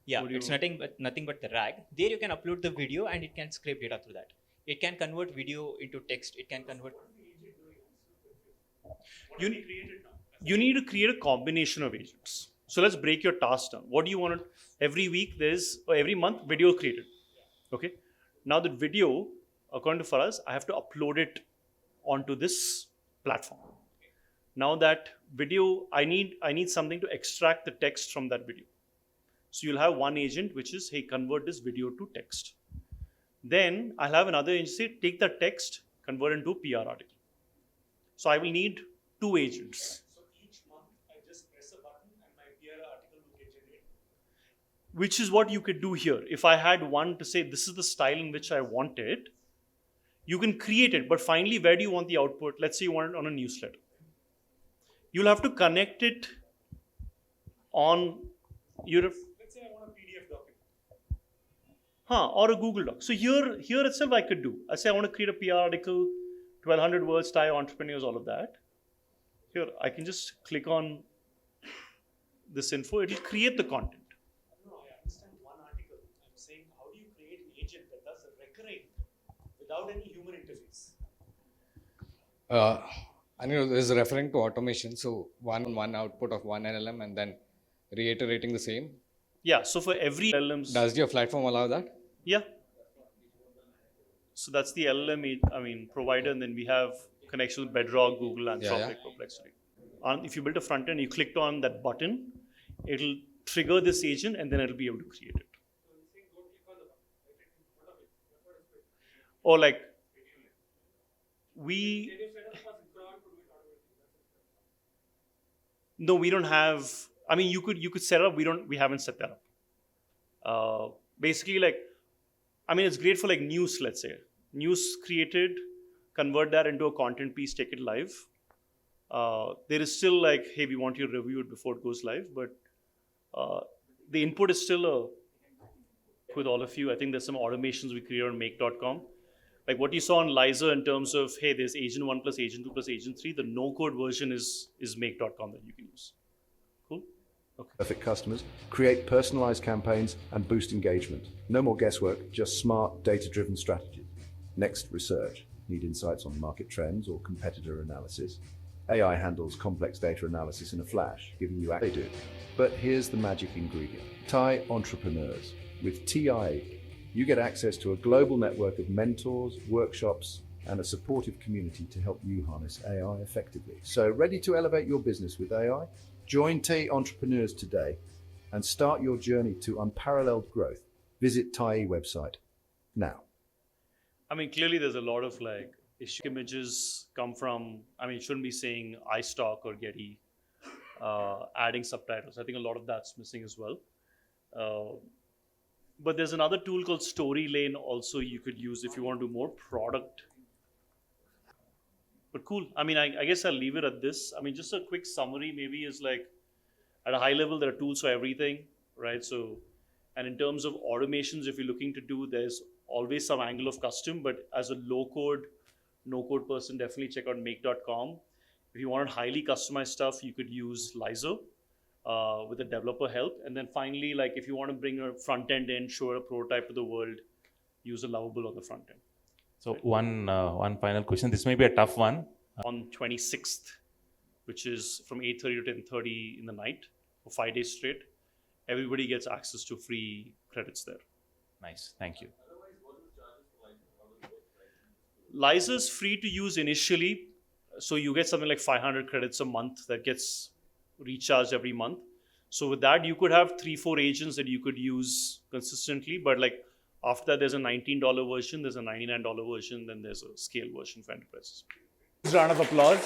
it's nothing but the RAG. There you can upload the video and it can scrape data through that. It can convert video into text. It can convert. You need to create a combination of agents. So let's break your task down. What do you want to? Every week every month video created. Okay. Now that video, according to Faraz, I have to upload it onto this platform. Now that video, I need something to extract the text from that video. So you'll have one agent which is, hey, convert this video to text. Then I'll have another agent say, take that text, convert it into a PR article. So I will need 2 agents. So each month I just press a button and my PR article will get generated. Which is what you could do here. If I had one to say, this is the style in which I want it, you can create it. But finally, where do you want the output? Let's say you want it on a newsletter. You'll have to connect it on your... Let's say I want a PDF document. Or a Google Doc. So here itself I could do. I say I want to create a PR article, 1200 words, TiE entrepreneurs, all of that. Here, I can just click on this info. It will create the content. No, I understand one article. I'm saying, how do you create an agent that does a recurring without any human interface? Anirudh is referring to automation. So one output of one LLM and then reiterating the same. Yeah. So for every LLM, does your platform allow that? Yeah. So that's the LLM provider, and then we have connection with Bedrock, Google, Anthropic, Perplexity. If you build a front end, you clicked on that button, it'll trigger this agent, and then it'll be able to create it. Or like no, we don't have. I mean, you could set it up. We haven't set that up. Basically, like, I mean, it's great for like news. Let's say news created, convert that into a content piece, take it live. There is still like, hey, we want you to review it before it goes live, but the input is still with all of you. I think there's some automations we create on make.com. Like what you saw on Lyzr in terms of, hey, there's agent 1 plus agent 2 plus agent 3. The no-code version is make.com that you can use. Cool? Okay. Perfect customers, create personalized campaigns and boost engagement. No more guesswork, just smart, data-driven strategies. Next, research. Need insights on market trends or competitor analysis? AI handles complex data analysis in a flash, giving you access. They do. But here's the magic ingredient. TiE entrepreneurs. With TiE, you get access to a global network of mentors, workshops, and a supportive community to help you harness AI effectively. So ready to elevate your business with AI? Join TiE entrepreneurs today and start your journey to unparalleled growth. Visit TiE website now. I mean, clearly there's a lot of like issue images come from, I mean, it shouldn't be saying iStock or Getty, adding subtitles. I think a lot of that's missing as well. But there's another tool called Storylane also you could use if you want to do more product. But cool. I mean, I guess I'll leave it at this. I mean, just a quick summary maybe is like, at a high level, there are tools for everything, right? So, and in terms of automations, if you're looking to do, there's always some angle of custom, but as a low-code, no-code person, definitely check out make.com. If you wanted highly customized stuff, you could use Lyzr with the developer help. And then finally, like if you want to bring a front end in, show a prototype to the world, use a Lovable on the front end. So one final question. This may be a tough one. On 26th, which is from 8:30 to 10:30 in the night for 5 days straight, everybody gets access to free credits there. Nice, thank you. Lyzr is free to use initially, so you get something like 500 credits a month that gets recharged every month. So with that, you could have 3-4 agents that you could use consistently, but like after that, there's a $19 version, there's a $99 version, then there's a scale version for enterprises. Round of applause.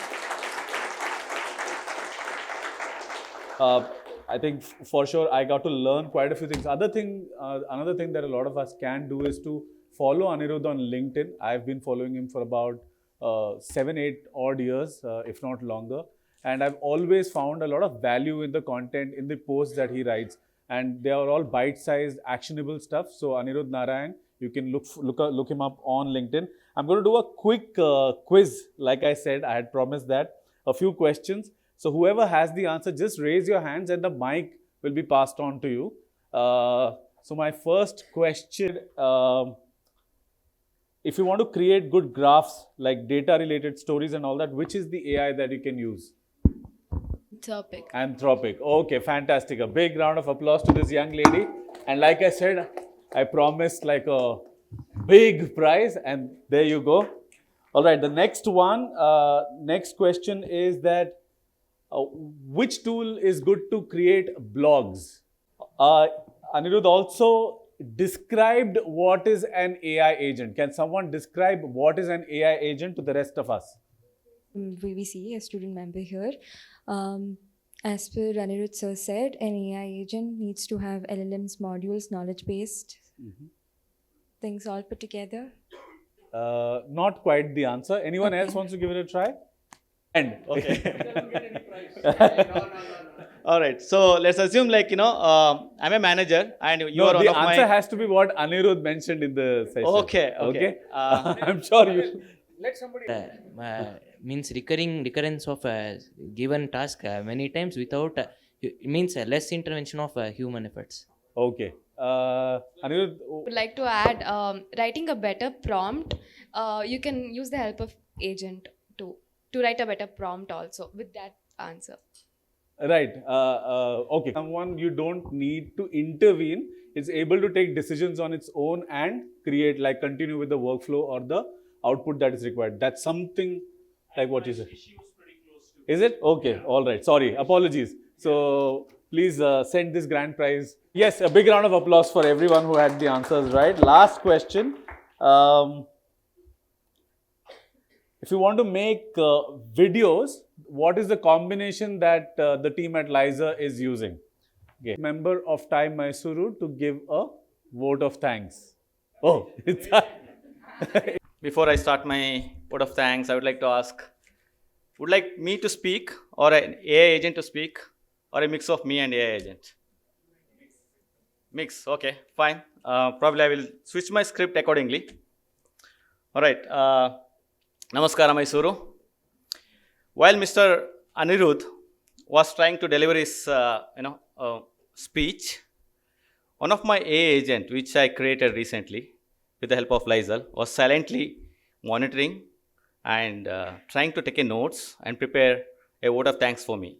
I think for sure I got to learn quite a few things. Another thing that a lot of us can do is to follow Anirudh on LinkedIn. I've been following him for about 7-8 odd years, if not longer. And I've always found a lot of value in the content, in the posts that he writes. And they are all bite-sized, actionable stuff. So Anirudh Narayan, you can look him up on LinkedIn. I'm going to do a quick quiz. Like I said, I had promised that. A few questions. So whoever has the answer, just raise your hands and the mic will be passed on to you. So my first question, if you want to create good graphs, like data-related stories and all that, which is the AI that you can use? Anthropic. Anthropic. Okay, fantastic. A big round of applause to this young lady. And like I said, I promised like a big prize, and there you go. All right, the next one, next question is that which tool is good to create blogs? Anirudh also described what is an AI agent. Can someone describe what is an AI agent to the rest of us? VVC, a student member here. As per Anirudh sir said, an AI agent needs to have LLMs, modules, knowledge-based things all put together. Not quite the answer. Anyone else wants to give it a try? Okay. All right. So let's assume like, I'm a manager and you are one of my... The answer has to be what Anirudh mentioned in the session. Okay. I'm sure you... Let somebody... means recurrence of a given task many times without, means less intervention of human efforts. Okay. Anirudh? Would like to add, writing a better prompt, you can use the help of agent to write a better prompt also with that answer. Right. Okay. Someone you don't need to intervene is able to take decisions on its own and create, like continue with the workflow or the output that is required. That's something like what you said. Is it? Okay. All right. Sorry. Apologies. So please send this grand prize. Yes, a big round of applause for everyone who had the answers right. Last question. If you want to make videos, what is the combination that the team at Lyzr is using? Okay. Member of TiE Mysuru to give a vote of thanks. Oh, it's Before I start my vote of thanks, I would like to ask, would like me to speak or an AI agent to speak or a mix of me and AI agent? Mix, okay, fine. Probably I will switch my script accordingly. All right. Namaskara Mysuru. While Mr. Anirudh was trying to deliver his speech, one of my AI agent, which I created recently with the help of Lyzr, was silently monitoring and trying to take a notes and prepare a vote of thanks for me.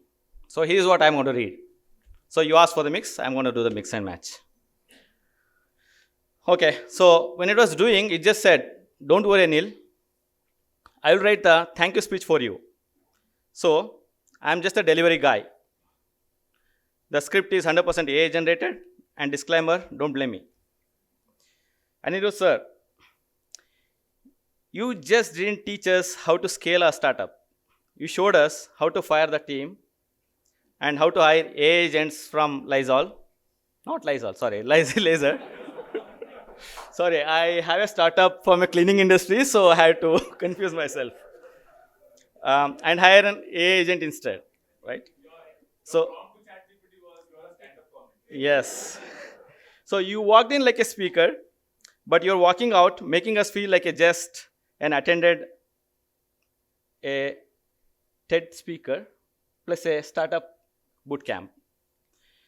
So here's what I'm going to read. So you asked for the mix, I'm going to do the mix and match. Okay, so when it was doing, it just said, don't worry Anil, I will write the thank you speech for you. So I'm just a delivery guy. The script is 100% AI generated, and disclaimer, don't blame me. Anirudh sir, you just didn't teach us how to scale a startup. You showed us how to fire the team and how to hire AI agents from Lyzr. Not Lyzr, sorry, Lyzr. Sorry, I have a startup from a cleaning industry, so I had to confuse myself. And hire an AI agent instead, right? So, yes. So you walked in like a speaker, but you're walking out, making us feel like a just and attended a TED speaker plus a startup bootcamp.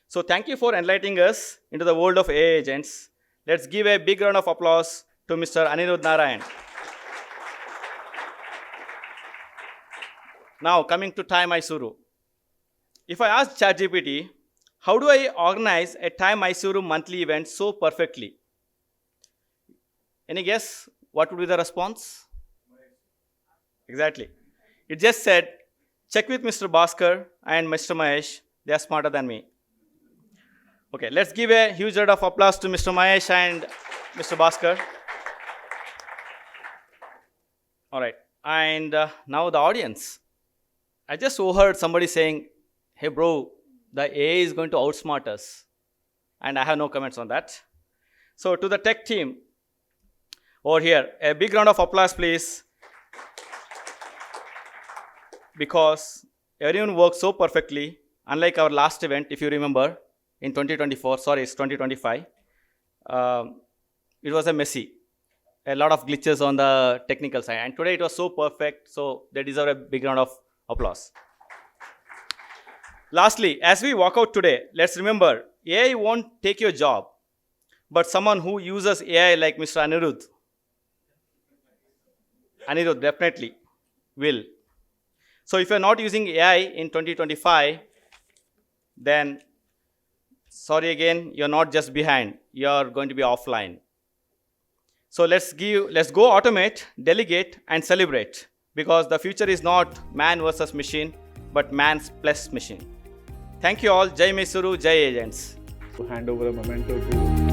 So thank you for enlightening us into the world of AI agents. Let's give a big round of applause to Mr. Anirudh Narayan. Now coming to TiE Mysuru. If I ask ChatGPT, how do I organize a TiE Mysuru monthly event so perfectly? Any guess what would be the response? Exactly. It just said, check with Mr. Bhaskar and Mr. Mahesh. They are smarter than me. Okay, let's give a huge round of applause to Mr. Mahesh and Mr. Bhaskar. All right, and now the audience. I just overheard somebody saying, hey bro, the AI is going to outsmart us. And I have no comments on that. So to the tech team over here, a big round of applause, please. Because everyone worked so perfectly, unlike our last event, if you remember, in 2024, sorry, it's 2025. It was a messy. A lot of glitches on the technical side. And today it was so perfect, so they deserve a big round of applause. Lastly, as we walk out today, let's remember, AI won't take your job, but someone who uses AI like Mr. Anirudh definitely will. So if you're not using AI in 2025, then sorry again, you're not just behind, you're going to be offline. So let's go automate, delegate, and celebrate, because the future is not man versus machine, but man's plus machine. Thank you all. Jai Mysuru, Jai Agents. Hand over a memento to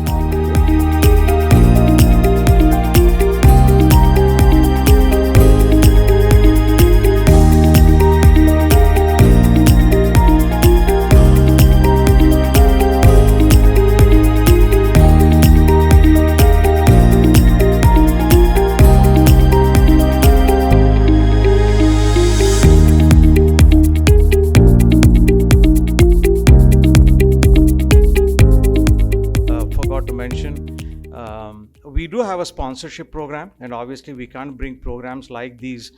we do have a sponsorship program, and obviously we can't bring programs like these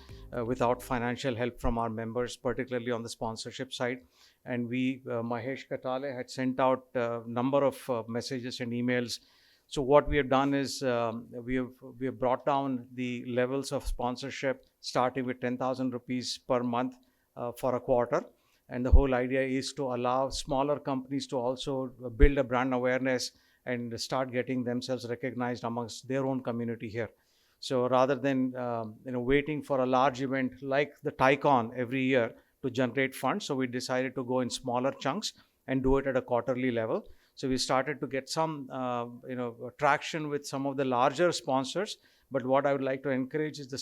without financial help from our members, particularly on the sponsorship side. And Mahesh Katale had sent out a number of messages and emails. So what we have done is we have brought down the levels of sponsorship, starting with 10,000 rupees per month for a quarter. And the whole idea is to allow smaller companies to also build a brand awareness and start getting themselves recognized amongst their own community here. So rather than waiting for a large event like the TiECon every year to generate funds, so we decided to go in smaller chunks and do it at a quarterly level. So we started to get some traction with some of the larger sponsors. But what I would like to encourage is the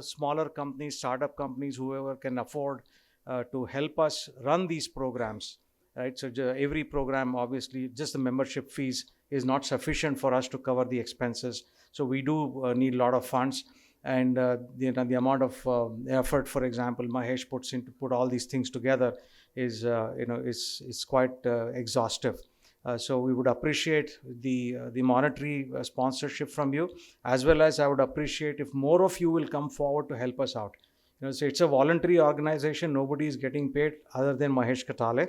smaller companies, startup companies, whoever can afford to help us run these programs. Right, so every program, obviously, just the membership fees is not sufficient for us to cover the expenses. So we do need a lot of funds, and the amount of effort, for example, Mahesh puts in to put all these things together is quite exhaustive. So we would appreciate the monetary sponsorship from you, as well as I would appreciate if more of you will come forward to help us out. So it's a voluntary organization. Nobody is getting paid other than Mahesh Katale.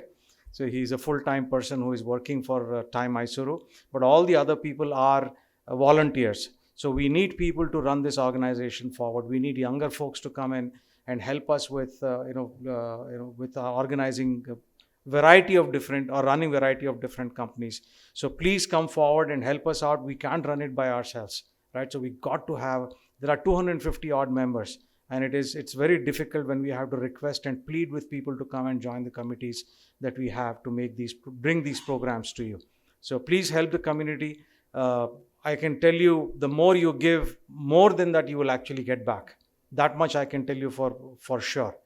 So he's a full-time person who is working for TiE Mysuru, but all the other people are volunteers. So we need people to run this organization forward. We need younger folks to come in and help us with with organizing variety of different or running variety of different companies. So please come forward and help us out. We can't run it by ourselves, right? So we got to have. There are 250 odd members. And it's very difficult when we have to request and plead with people to come and join the committees that we have to bring these programs to you. So please help the community. I can tell you, the more you give, more than that you will actually get back. That much I can tell you for sure,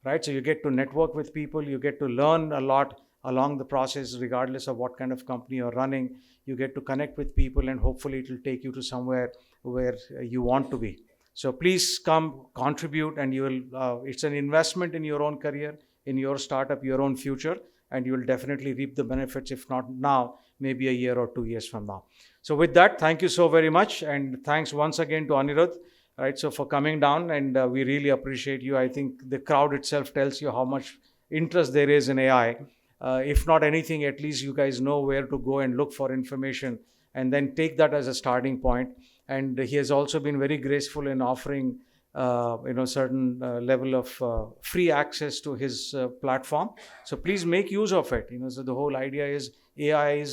right? So you get to network with people, you get to learn a lot along the process, regardless of what kind of company you're running. You get to connect with people, and hopefully it will take you to somewhere where you want to be. So please come contribute, and you will. It's an investment in your own career, in your startup, your own future, and you will definitely reap the benefits. If not now, maybe a year or 2 years from now. So with that, thank you so very much, and thanks once again to Anirudh, right? So for coming down, and we really appreciate you. I think the crowd itself tells you how much interest there is in AI. If not anything, at least you guys know where to go and look for information, and then take that as a starting point. And he has also been very graceful in offering certain level of free access to his platform. So please make use of it. So the whole idea is AI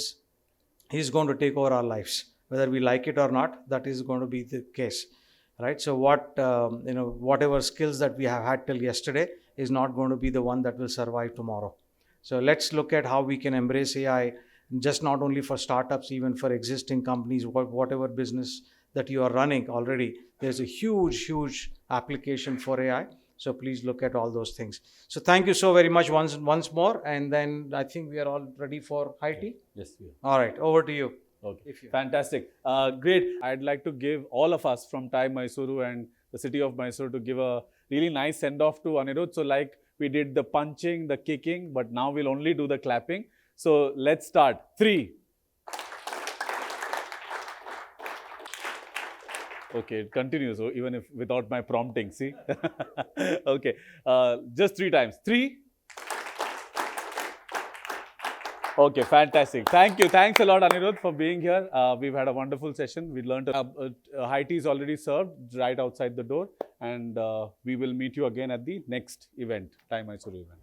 is going to take over our lives, whether we like it or not. That is going to be the case, right? So whatever skills that we have had till yesterday is not going to be the one that will survive tomorrow. So let's look at how we can embrace AI, just not only for startups, even for existing companies, whatever business that you are running already. There's a huge application for AI. So please look at all those things. So thank you so very much once more. And then I think we are all ready for high tea. Yes, we are. All right, over to you. Okay, fantastic. Great. I'd like to give all of us from TiE Mysuru and the city of Mysuru to give a really nice send-off to Anirudh. So like we did the punching, the kicking, but now we'll only do the clapping. So let's start. 3. Okay, it continues, so even if without my prompting, see? Okay, just 3 times. 3. Okay, fantastic. Thank you. Thanks a lot, Anirudh, for being here. We've had a wonderful session. We learned high tea is already served right outside the door. And we will meet you again at the next event, TiE Mysuru event.